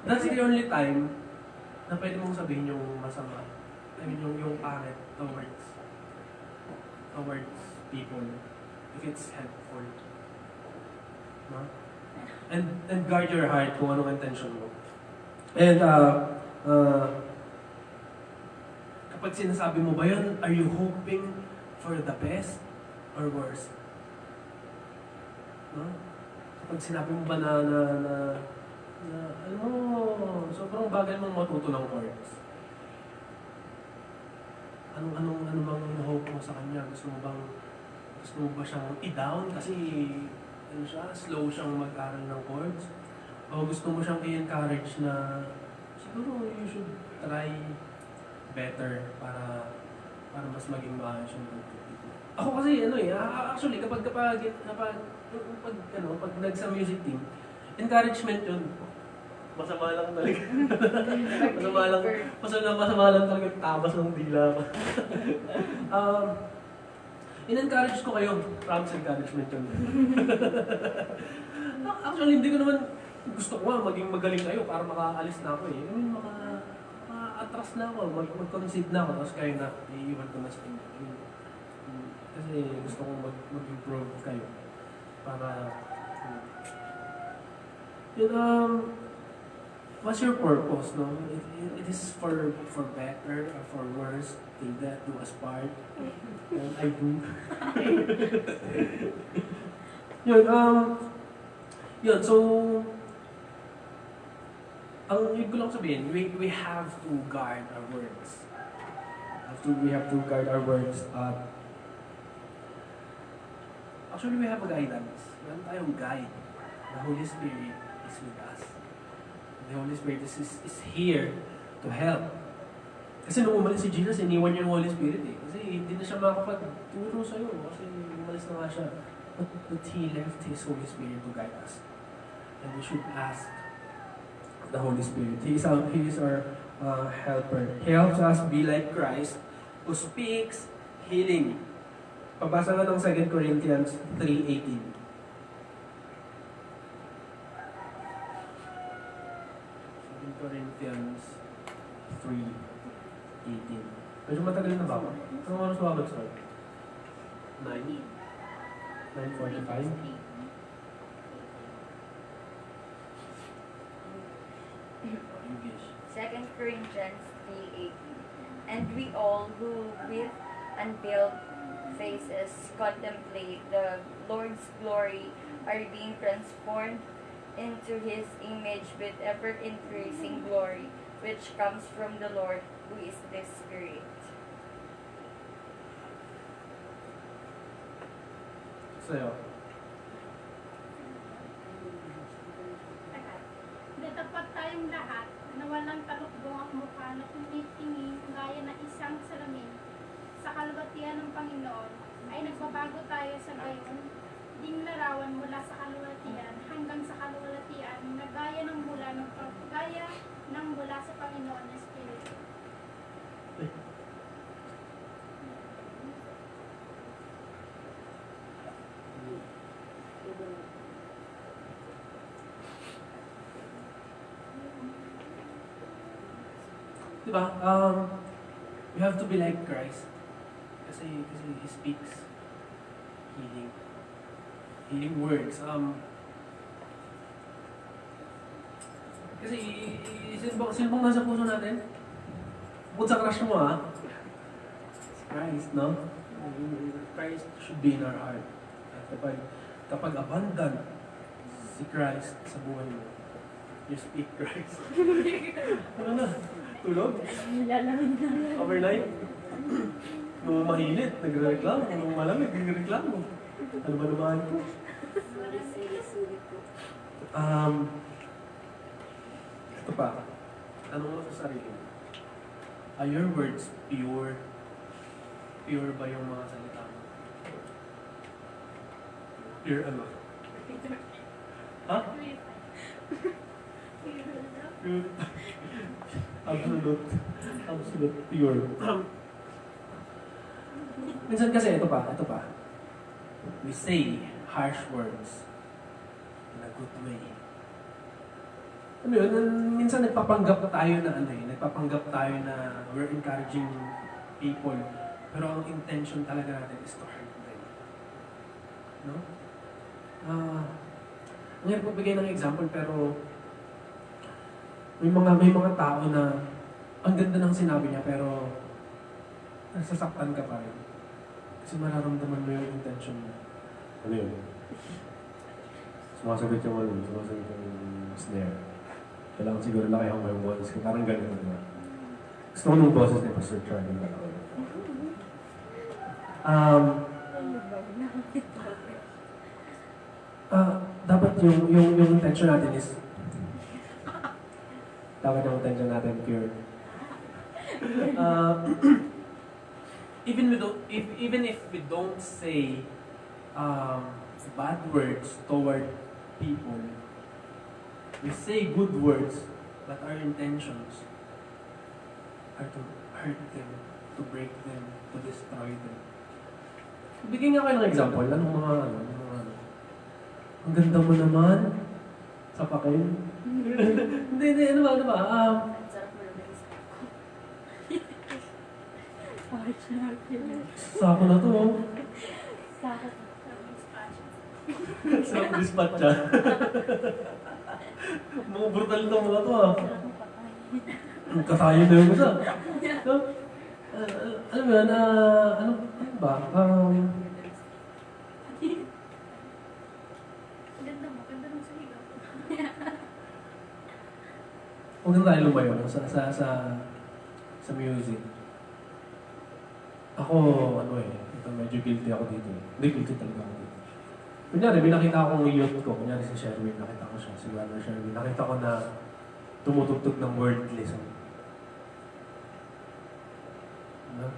That's the only time na pwede mong sabihin yung masama. I mean, yung pangit towards people if it's helpful. No? And guard your heart kung anong intention mo. And kapag sinasabi mo ba yun, are you hoping for the best or worse? No? Kapag sinabi mo ba na sobrang bagal mong matuto ng chords. Ano bang hope mo sa kanya? Gusto mo ba siyang i-down kasi slow siyang mag-aral ng chords? O gusto mo siyang i-encourage na siguro you should try better para mas maging maayos yung pagtuturo. Ako kasi actually kapag nagsa music team, encouragement yun. Masama lang talaga. masama lang talaga tabas ng dila ko. In-encourage ko kayo. Promise encouragement yun. Actually, hindi ko naman gusto ko maging magaling kayo para makaalis na ako eh. I mean, maka-atras na ako, mag-concede na ako, tapos kayo na, iiwan ko na sa inyo. Kasi gusto kong mag-improve kayo. Para, what's your purpose, no? It is for better or for worse, till death do us part. And I do. So, ang ibig ko lang sabihin, we have to guard our words. We have to guard our words. Actually, we have a guidance. Meron tayong guide. The Holy Spirit is with us. The Holy Spirit is here to help. Kasi nung umalis si Jesus, iniwan niya yung Holy Spirit eh. Kasi hindi na siya makakapagturo sa'yo. Kasi umalis na nga siya. But He left His Holy Spirit to guide us. And we should ask the Holy Spirit. He is our helper. He helps us be like Christ who speaks healing. Pabasa nga ng 2 Corinthians 3:18. 2 Corinthians 3:18. Medyo matagal na ba ako? Anong oras ba mag-start? 9? 9:45? You guess. 2 Corinthians 3:18. And we all who with unveiled faces contemplate the Lord's glory are being transformed into His image with ever-increasing glory, which comes from the Lord, who is the Spirit. Sa'yo. Dapat tayong lahat na walang talukbong ang mukha na tumitingin gaya na isang salamin sa kalwatian ng Panginoon ay nagbabago tayo sa gayon ding larawan mula sa kalwatian hanggang sa kalwatian na gaya ng mula sa Panginoon na Espiritu. Diba? We have to be like Christ. Kasi He speaks healing words. Kasi sino bang nasa puso natin? Bukod sa crush mo si Christ, no? Christ should be in our heart. At kapag abundant si Christ sa buhay mo, you speak Christ. Ano na? Tulog? Nilalamig na. Overnight? Nung mahinit, nagre-reklamo. Nung malamig, nagre-reklamo. Ano ba naman po? Ito pa. Tanong mo sa sarili. Are your words pure? Pure ba yung mga salita mo? Pure ano? Ha? Pure. Absolute pure. Minsan kasi, ito pa. We say harsh words in a good way. ano yun, minsan nagpapanggap tayo na nagpapanggap tayo na we're encouraging people. Pero ang intention talaga natin is to hurt them. No? Ang hirap magbigay ng example, pero may mga tao na ang ganda ng sinabi niya, pero nasasaktan ka pa rin. Kasi mararamdaman mo yung intention niya. Ano yun? Sumasagot yung snare. Kailangan siguro laki ang yung boses ko. Parang ganito, di ba? Gusto ko nung boses ni Pastor Charlie. Dapat yung intention natin is dapat yung intention natin pure. Even if we don't say bad words toward people, we say good words, but our intentions are to hurt them, to break them, to destroy them. Bigyan nga kayo ng example. Anong mga ang ganda mo naman sa pakin. Hindi, ano ba? Ang sarap mo naman isa. Sako na to, oh. Sakit. Sarap dispatch, ah. Mga brutal na mga to, ah. Ang katayo na yung isa. No? Alam mo yan, ano ba? Huwag na tayo lumayo sa music. Ako, ito medyo guilty ako dito. Hindi, guilty talaga ako dito. Kunyari, may nakita akong youth ko. Kunyari si Sherwin, nakita ko siya. Si Brother Sherwin. Nakita ko na tumutugtog ng wordly song. Ano?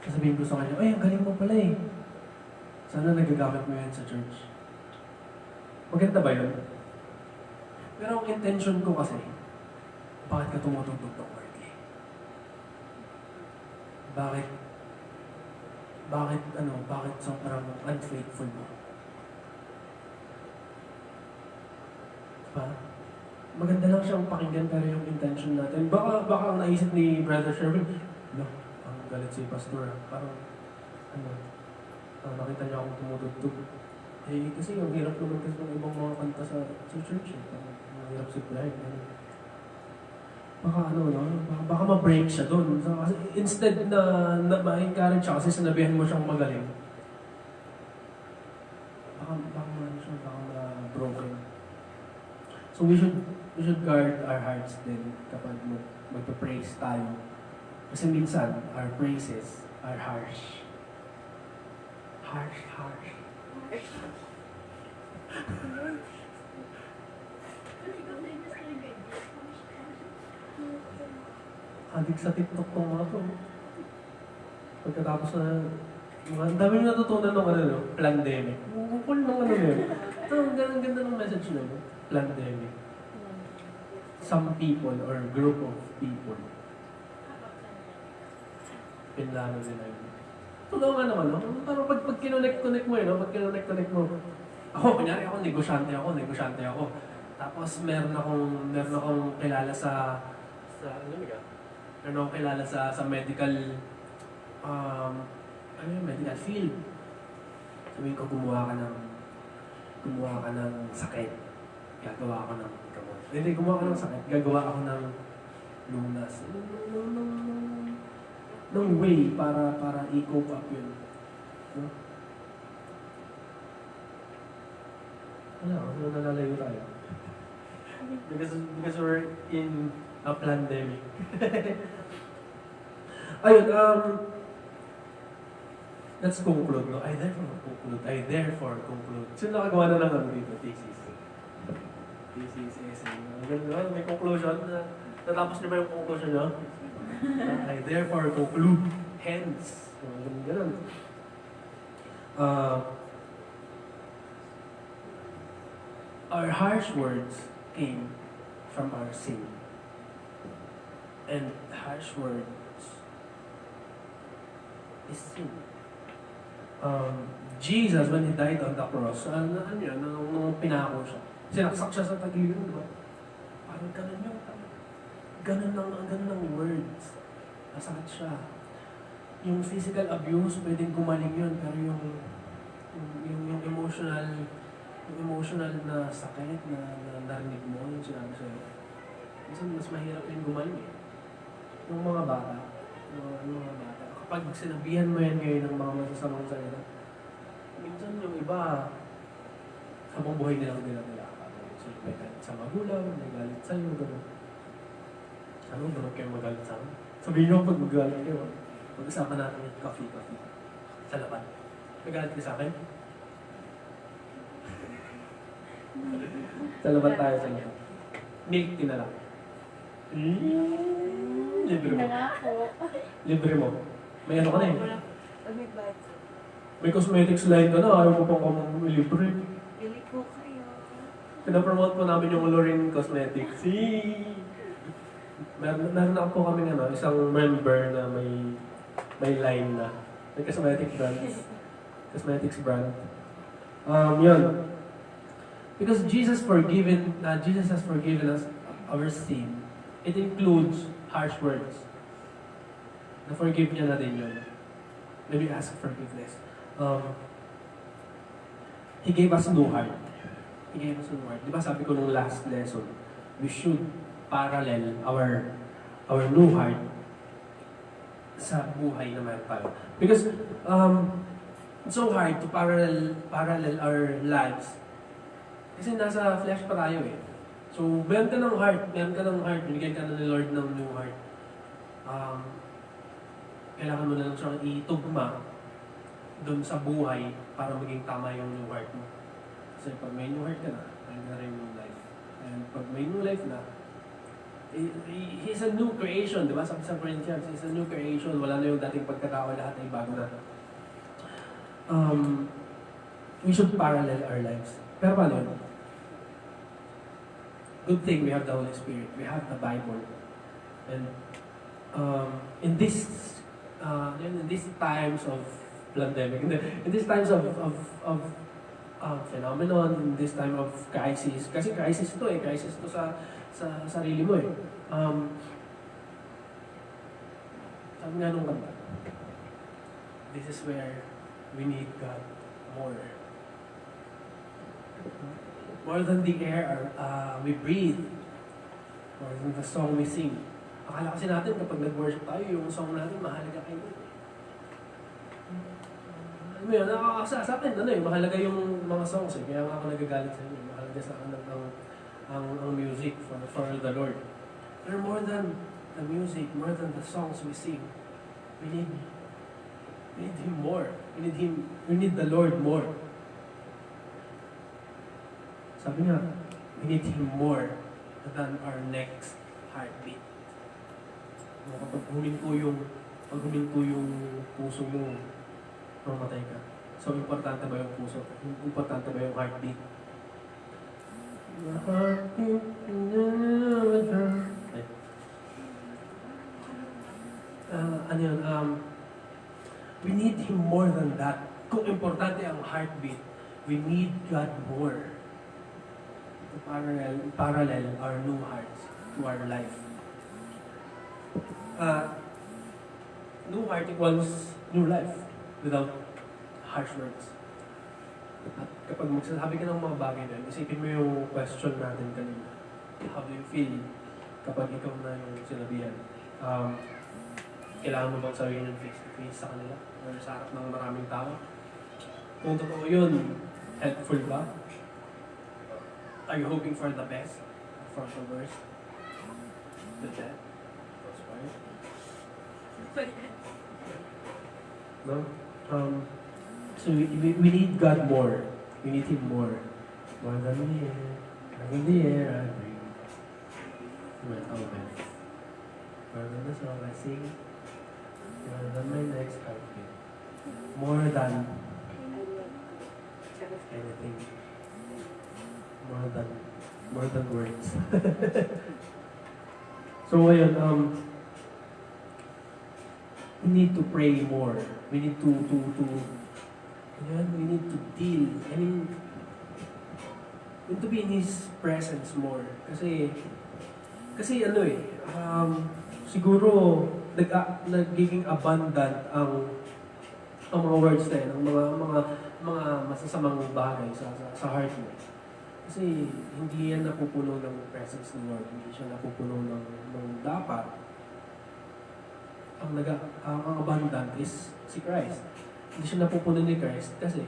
Sasabihin ko sa kanya, ay, ang galing mo pala eh. Sana nagagamit mo yan sa church. Maganda ba yun? Pero ang intention ko kasi, bakit ka tumutugtog ng wordly? Bakit sobrang unfaithful mo? Diba? Maganda lang siyang pakinggan, pero yung intention natin, baka ang naisip ni Brother Sherwin, no, ang galit si Pastor, parang, nakita niya akong tumutugtog. Eh, kasi yung hirap naman kasi ng ibang mga kanta sa church, eh. Ang hirap si Blind, baka ma-break siya doon. So, kasi instead na ma-encourage siya kasi sinabihan mo siyang magaling, baka ma-broken. So we should guard our hearts din kapag magpa-praise tayo. Kasi minsan, our praises are harsh. Harsh. Adik sa TikTok ng mga to. Pagkatapos ang dami nyo natutunan ng pandemic. Ang cool ng yun. Ang ganda ng message na yun. Pandemic. Some people or group of people. Pinlano nila yun. Totoo nga naman, no? Parang pag kinonect mo yun, no? Pag kinonect mo. Kunyari ako, negosyante ako. Tapos meron akong kilala sa medical medical field. Sabihin ko, gumawa ka ng sakit. Gagawa ako ng gamot. Hindi, gumawa ka ng sakit. Gagawa ako ng lunas. Ng way para i-cope up yun. No? Nalalayo tayo. Because we're in a pandemic. Ayun, let's conclude, no? I therefore conclude. Sino nakagawa na ng dito? Thesis, essay. May conclusion na natapos niyo ba yung conclusion niyo? I therefore conclude. Hence. Ganun. Our harsh words came from our sin. And harsh words is sin. Jesus, when He died on the cross, nung pinako siya, Sinaksak siya sa tagiliran, di ba? Parang ganun yung, ganun ng words. Masakit siya. Yung physical abuse, pwedeng gumaling yun, pero yung emotional na sakit na narinig mo, yung sinabi sa'yo, minsan mas mahirap yung gumaling eh. Yung mga bata, yung mga bata, kapag sinabihan mo yan ngayon ng mga masasamang salita, minsan yung iba, habang buhay nilang nila. So, may galit sa magulang, may galit sa'yo, gano'n. Ano, gano'n kayo magalit sa akin? Sabihin nyo pag magalit kayo, mag-usama natin yung coffee. Sa laban. May galit ka sa akin? Sa laban tayo sa laban. Milk tea na lang. Libre mo. Na nga po. Libre mo. May ano ka na eh. May bad. May cosmetics line ka na, ayaw mo pang kamang libre. Pili po kayo. Pinapromote po namin yung Lorin Cosmetics. Meron na po kami isang member na may line na. May cosmetics brand. Yun. Because Jesus has forgiven us our sin. It includes harsh words. Na-forgive niya na din yun. Maybe ask forgiveness. He gave us a new heart. Di ba sabi ko nung last lesson, we should parallel our new heart sa buhay na meron tayo. Because it's so hard to parallel our lives. Kasi nasa flesh pa tayo eh. So, meron ka ng heart, binigyan ka na ni Lord ng new heart. Kailangan mo na lang siyang itugma doon sa buhay para maging tama yung new heart mo. Kasi pag may new heart ka na, may na rin new life. And pag may new life na, He's a new creation, di ba? Sabi sa Corinthians, He's a new creation. Wala na yung dating pagkatao, lahat ay bago na. We should parallel our lives. Pero paano yun? Good thing we have the Holy Spirit. We have the Bible. And in these times of pandemic, in these times of phenomenon, in this time of crisis, kasi crisis to sa sarili mo eh. Sabi nga nung kanta, this is where we need God more. More than the air we breathe, more than the song we sing. Akala kasi natin kapag nag-worship tayo, yung song natin mahalaga kayo. Ano yun, sa akin, mahalaga yung mga songs eh. Kaya nga ako nagagalit sa inyo. Mahalaga sa akin ang music for the Lord. But more than the music, more than the songs we sing, we need Him more. We need the Lord more. Sabi nga, we need Him more than our next heartbeat. Kapag huminto yung puso mo, mamatay ka. So, importante ba yung puso? Importante ba yung heartbeat? We need Him more than that. Kung importante ang heartbeat, we need God more to parallel our new hearts to our life. New heart equals new life without harsh words. At kapag magsasabi ka ng mga bagay na, isipin mo yung question natin kanina. How do you feel kapag ikaw na yung sinabihan? Kailangan mo bang sabihin yung face-to-face sa kanila? Or sa harap ng maraming tao? Kung totoo yun, helpful ba? Are you hoping for the best? For the worst? The death? No? So we need God more. We need Him more. More than the air. Than the air I breathe. Amen. More than the song I sing. More than my next heartbeat. More than anything. More than words. So ngayon, we need to pray more. We need to deal. to be in His presence more. Kasi siguro nagiging abundant ang mga words na yun, ang mga masasamang bagay sa heart mo. Kasi hindi yan napupuno ng presence ng Lord, hindi siya napupuno ng dapat. Ang abundant is si Christ. Hindi siya napupuno ni Christ kasi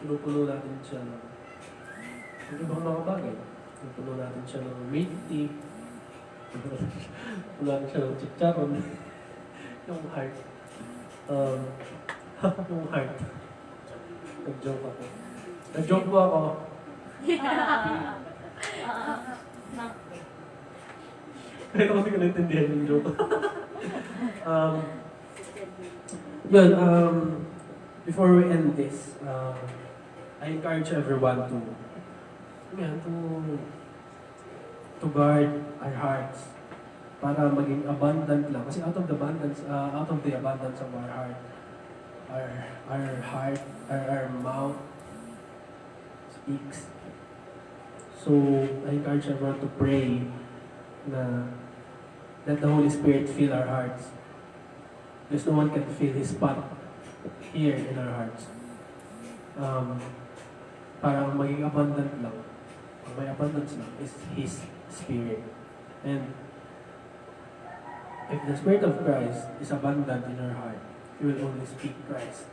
pinupuno natin siya ng ibang mga bagay. Pinupuno natin siya ng milk tea, pinupuno natin siya ng chicharon, yung heart. Yung heart. Nag-joke ako. Nag-joke po ako. Kaya ako hindi ko naintindihan yung joke. Yun, before we end this, I encourage everyone to guard our hearts para maging abundant lang. Kasi out of the abundance of our heart, our mouth speaks. So, I encourage everyone to pray na let the Holy Spirit fill our hearts. Because no one can fill His spot here in our hearts. Parang maging abundant lang. Ang may abundance lang is His Spirit. And if the Spirit of Christ is abundant in our heart, we will only speak Christ.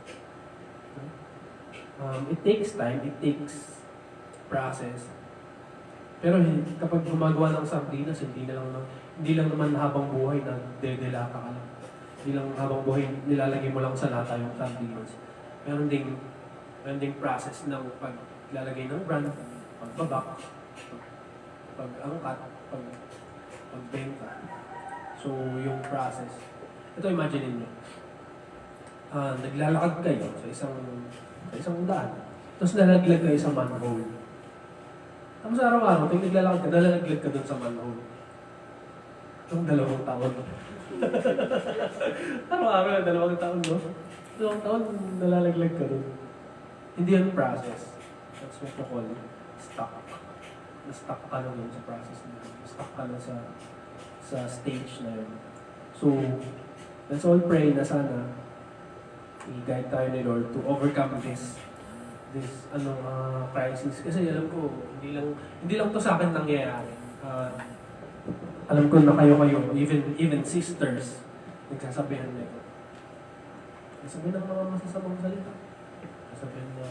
It takes time, it takes process. Pero kapag gumagawa ng sardinas, hindi lang naman habang buhay na dedelata ka lang. Hindi lang habang buhay nilalagay mo lang sa lata yung sardinas. Meron ding process ng paglalagay ng brand, pagbabak, pag-angkat, pagbenta. So, yung process. Ito, imagine niyo. Naglalakad kayo sa isang daan. Tapos nalaglag kayo sa manhole. Tapos araw-araw, pag naglalakad ka, nalalaglag ka dun sa manhole. Itong 2 taon. Araw-araw, 2 taon, no? 2 taon, nalalaglag ka dun. Hindi yan process. That's what you call stuck. Na-stuck ka lang dun sa process na yun. Stuck ka lang sa stage na yun. So, let's all pray na sana i-guide tayo ni Lord to overcome this crisis. Kasi alam ko, hindi lang to sa akin nangyayari. Alam ko na kayo, even sisters, nagsasabihan na ito. Nagsasabihan ng mga masasamang salita. Nagsasabihan na,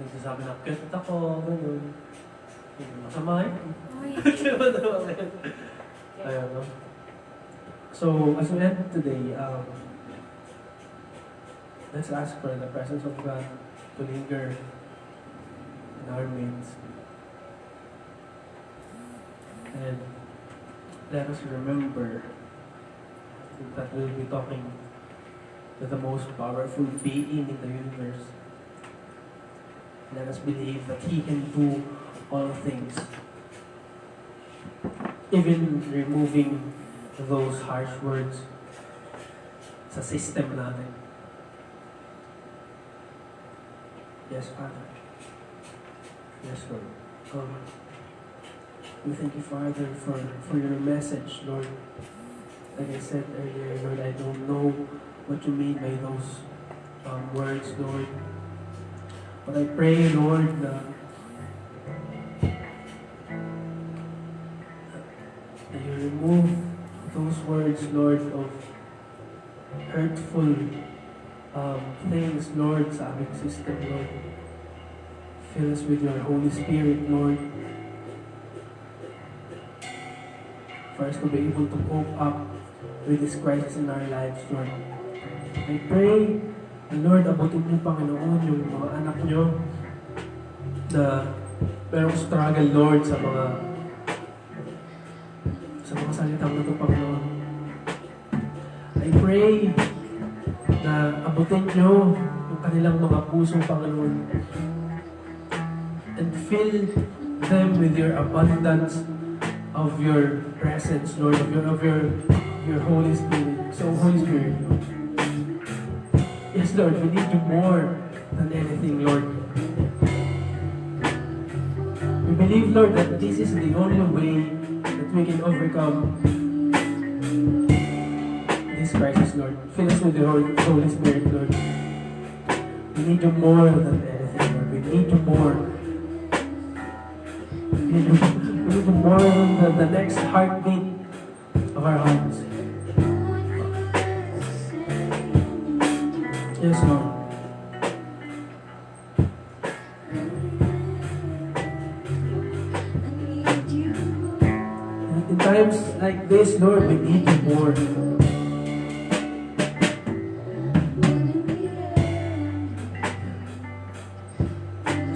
nagsasabi na, cute ako, gano'n. Masama yun. Ayun, no? So, as we end today, let's ask for the presence of God to linger in our midst. And let us remember that we'll be talking to the most powerful being in the universe. Let us believe that He can do all things. Even removing those harsh words sa system natin. Yes, Father. Yes, Lord. We thank you, Father, for your message, Lord. Like I said earlier, Lord, I don't know what you mean by those words, Lord. But I pray, Lord, that you remove those words, Lord, of hurtful things, Lord, sa aming system, Lord. Fill us with your Holy Spirit, Lord, for us to be able to cope up with this crisis in our lives, Lord. I pray, Lord, abutin niyo, Panginoon, yung mga anak niyo na merong struggle, Lord, sa mga salitang na ito, Panginoon. I pray na abutin niyo yung kanilang mga puso, Panginoon, and fill them with your abundance of your presence, Lord, of your Holy Spirit. So, Holy Spirit, Lord. Yes, Lord, we need you more than anything, Lord. believe, Lord, that this is the only way that we can overcome this crisis, Lord. Fill us with the Holy Spirit, Lord. We need you more than anything, Lord. We need you more. We need you more than the next heartbeat of our hearts. Yes, Lord. In times like this, Lord, we need you more.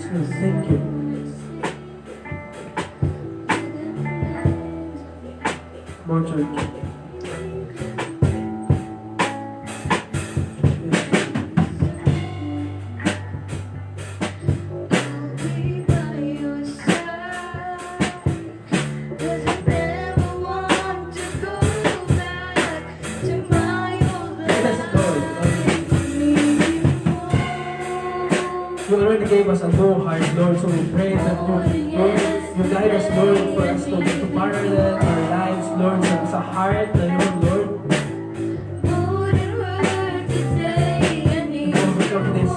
So thank you. Come on, church. You already gave us a no heart, Lord, so we pray that you guide us, Lord, for us to parallel our lives, Lord, sa heart na yun, Lord. To overcome these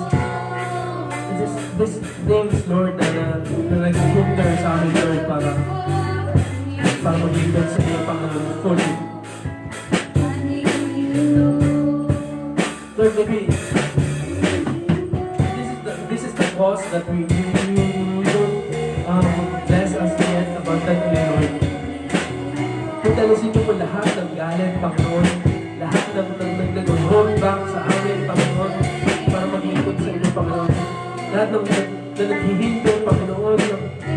things, Lord, na nag-hinder sa amin, Lord, para mag-ibig sa iyo, Panginoon, fully. Lord, maybe cause that we don't bless us yet abundantly, Lord. Pagdalisin niyo po lahat ng galit, Panginoon, lahat ng nag-hold back sa amin, Panginoon, para maglingkod sa inyo, Panginoon. Lahat ng naghihinder, Panginoon,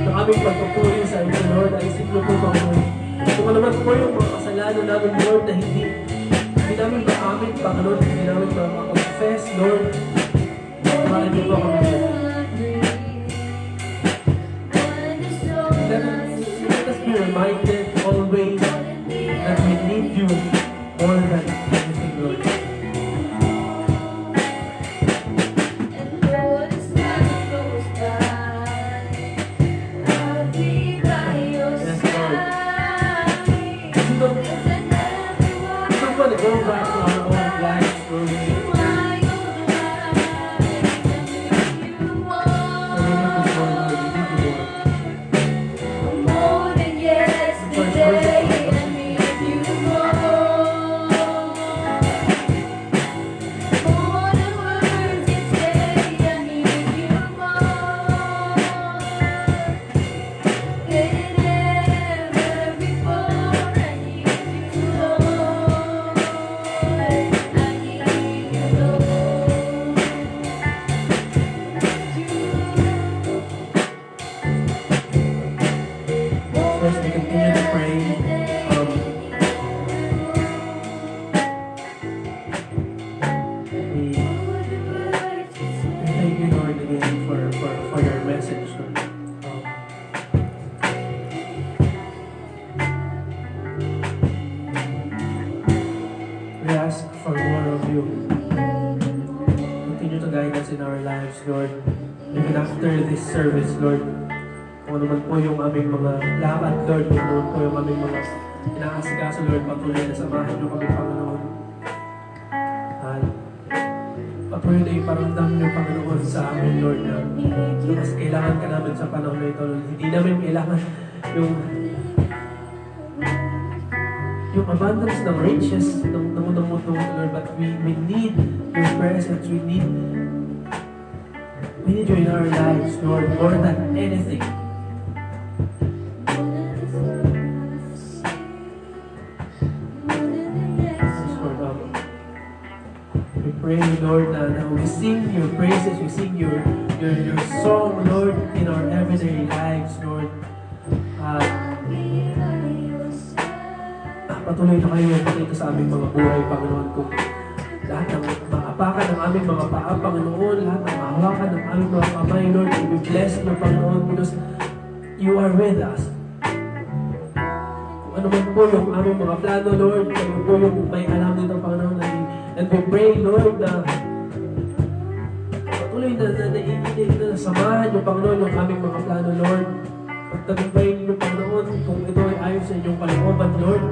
ng aming pagpupuri sa inyo, Lord, ay isip niyo po, Panginoon. Kung ano man po yung mga kasalanan namin, Lord, na hindi namin maamin, Panginoon, hindi namin ma-confess, Lord, maraming niyo po kami. Let us be reminded always that we need you more than anything, Lord. Yes, Lord. We don't want to go back to our own lives, Lord. First, we continue to pray. We thank you, Lord, again for your message, Lord. We ask for more of you. Continue to guide us in our lives, Lord. Even after this service, Lord. Kung ano man po yung aming mga lakad, Lord, kung ano po yung aming mga inaasikaso, Lord, patuloy na samahan niyo kami, Panginoon. At patuloy na iparamdam niyo, Panginoon, sa amin, Lord, na mas kailangan ka namin sa panahon na ito, Lord. Hindi namin kailangan yung abundance ng riches ng mundo, Lord, but we need your presence, we need you in our lives, Lord, more than anything. We pray, Lord, that we sing your praises, we sing your song, Lord, in our everyday lives, Lord. Patuloy na kayo magpakita sa aming mga buhay, Panginoon, kung lahat ng maapakan ng aming mga paa, Panginoon, lahat ng mahawakan ng aming mga kamay, Lord, we bless you, Panginoon, because you are with us. Kung ano man po yung aming mga plano, Lord, kung ano po yung may alam nito, Panginoon, and we pray, Lord, na patuloy na samahan yung Panginoon yung aming mga plano, Lord. Pagtagumpayin niyo, Panginoon, kung ito ay ayon sa inyong kalooban, Lord.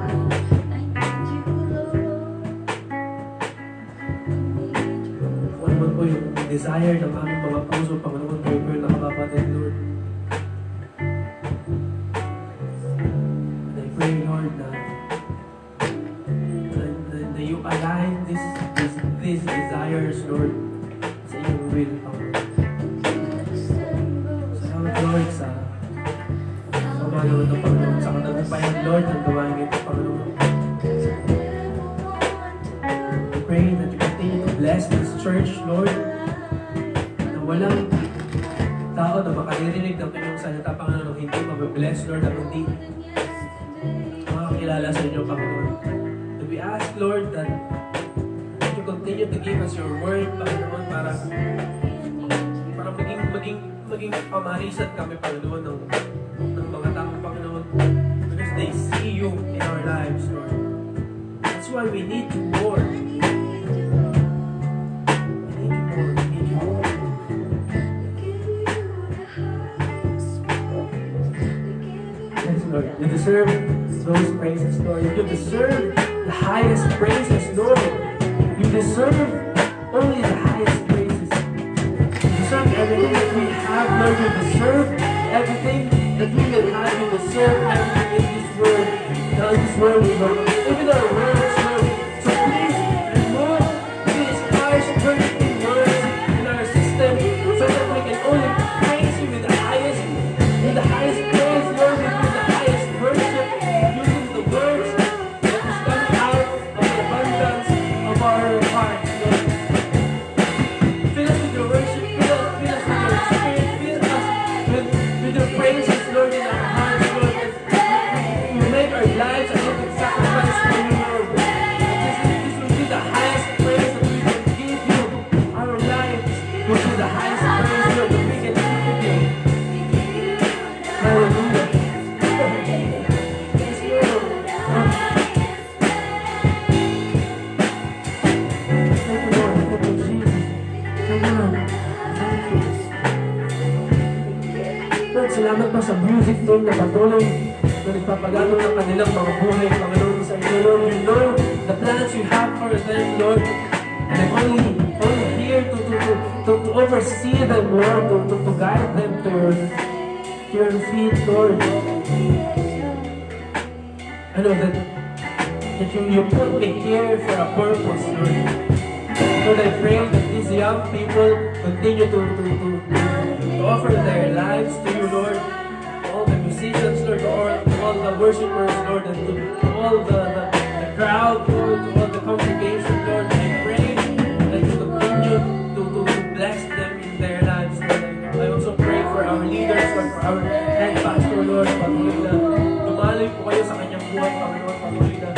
Kung ano man po yung desire ng aming mga puso, Panginoon, kayo po yung nakababatid, Lord. And I pray, Lord, na you align these desires, Lord, sa iyong will, Panginoon. Salamat, Lord, sa pamagawa ng Panginoon, sa katagumpayan, Lord, ng gawain ito, Panginoon. I pray that you continue to bless this church, Lord, na walang tao na makaririnig ng inyong salita, Panginoon, hindi mabibless, Lord, at hindi makakilala sa inyo, Panginoon. And we ask, Lord, that you continue to give us your word, Panginoon, para maging pamarisan kami, Panginoon, ng mga tao, Panginoon, because they see you in our lives, Lord. That's why we need you more. We need you more. Yes, Lord. You deserve those praises, Lord. You deserve the highest praises, Lord. You deserve only the highest praises. You deserve everything that we have, Lord. You deserve everything that we can have. You deserve everything in this world. Now in this world, Lord. Even our words, Lord. So please remove these harsh, hurting words in our system so that we can only praise you with the highest praise, Lord, with the highest worship, using the words that is coming out of the abundance of our hearts, Lord. Fill us with your worship, fill us with your spirit, fill us with your praises, Lord, in our hearts, Lord. You make our lives a living sacrifice for you, Lord. This will be the highest praise that we can give you. Our lives will be the highest praise, Lord, that we can give you. Hallelujah. Yes, Lord. Thank you, Lord. Thank you, Jesus. Thank you, Lord. Thank you. Lord, salamat pa sa music team na patuloy na nagpapagano ng kanilang mga buhay, Panginoon, sa inyo, Lord. You know the plans you have for them, Lord. And I'm only here to oversee them, Lord, to guide them to your feet, Lord. I know that you put me here for a purpose, Lord. Lord, I pray that these young people continue to offer their lives to you, Lord. To all the musicians, Lord, to all the worshipers, Lord, and to all the crowd, Lord, to all the congregation, Lord. I pray that you continue to bless them in their lives, Lord. I also pray for our leaders, Lord, for our head pastor, Lord. Patuloy na dumaloy po kayo sa kanyang buhay, Panginoon. Patuloy na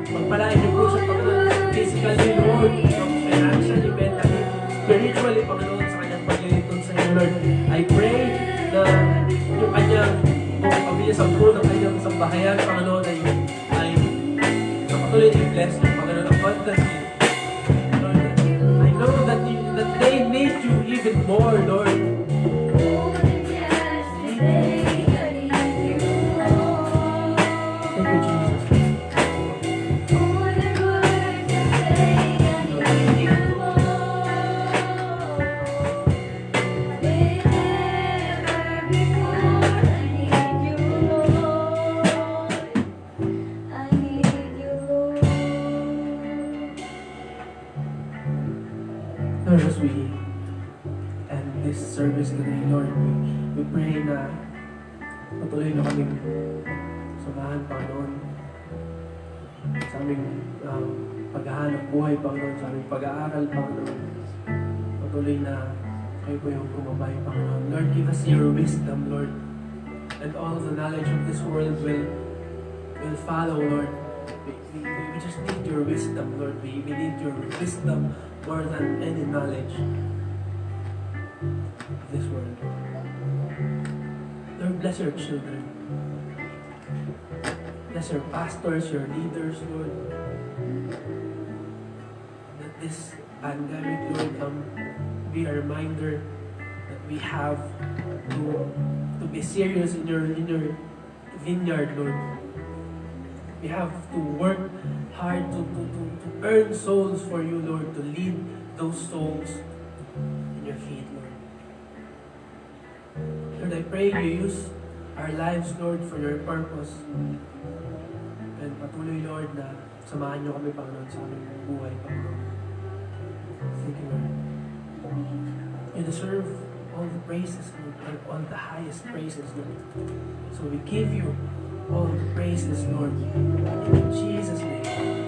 magpalain niyo po siya, Panginoon, physically, Lord, financially, mentally, spiritually, Panginoon, sa kanyang paglilingkod sa inyo, Lord. I pray na yung kanyang pamilya sa buo ng kanyang sambahayan, Panginoon, ay patuloy na i-bless niyo, Panginoon, abundantly. Lord, I know that they need you even more, Lord. Thank you, Jesus. Lord, as we end this service today, Lord, we pray na patuloy na kaming samahan, Panginoon, sa aming paghahanap buhay, Panginoon, sa aming pag-aaral, Panginoon. Patuloy na kayo po yung kumabay, Panginoon. Lord, give us your wisdom, Lord, and all the knowledge of this world will follow, Lord. We just need your wisdom, Lord. We need your wisdom more than any knowledge of this world. Lord, bless your children. Bless your pastors, your leaders, Lord. That this pandemic, Lord, be a reminder that we have to be be serious in your vineyard, Lord. We have to work hard to earn souls for you, Lord, to lead those souls in your feet, Lord. Lord, I pray you use our lives, Lord, for your purpose. And patuloy, Lord, na samahan niyo kami, Panginoon, sa aming buhay, Panginoon. Thank you, Lord. You deserve all the praises, Lord, and all the highest praises, Lord. So we give you all the praises, Lord. In Jesus' name.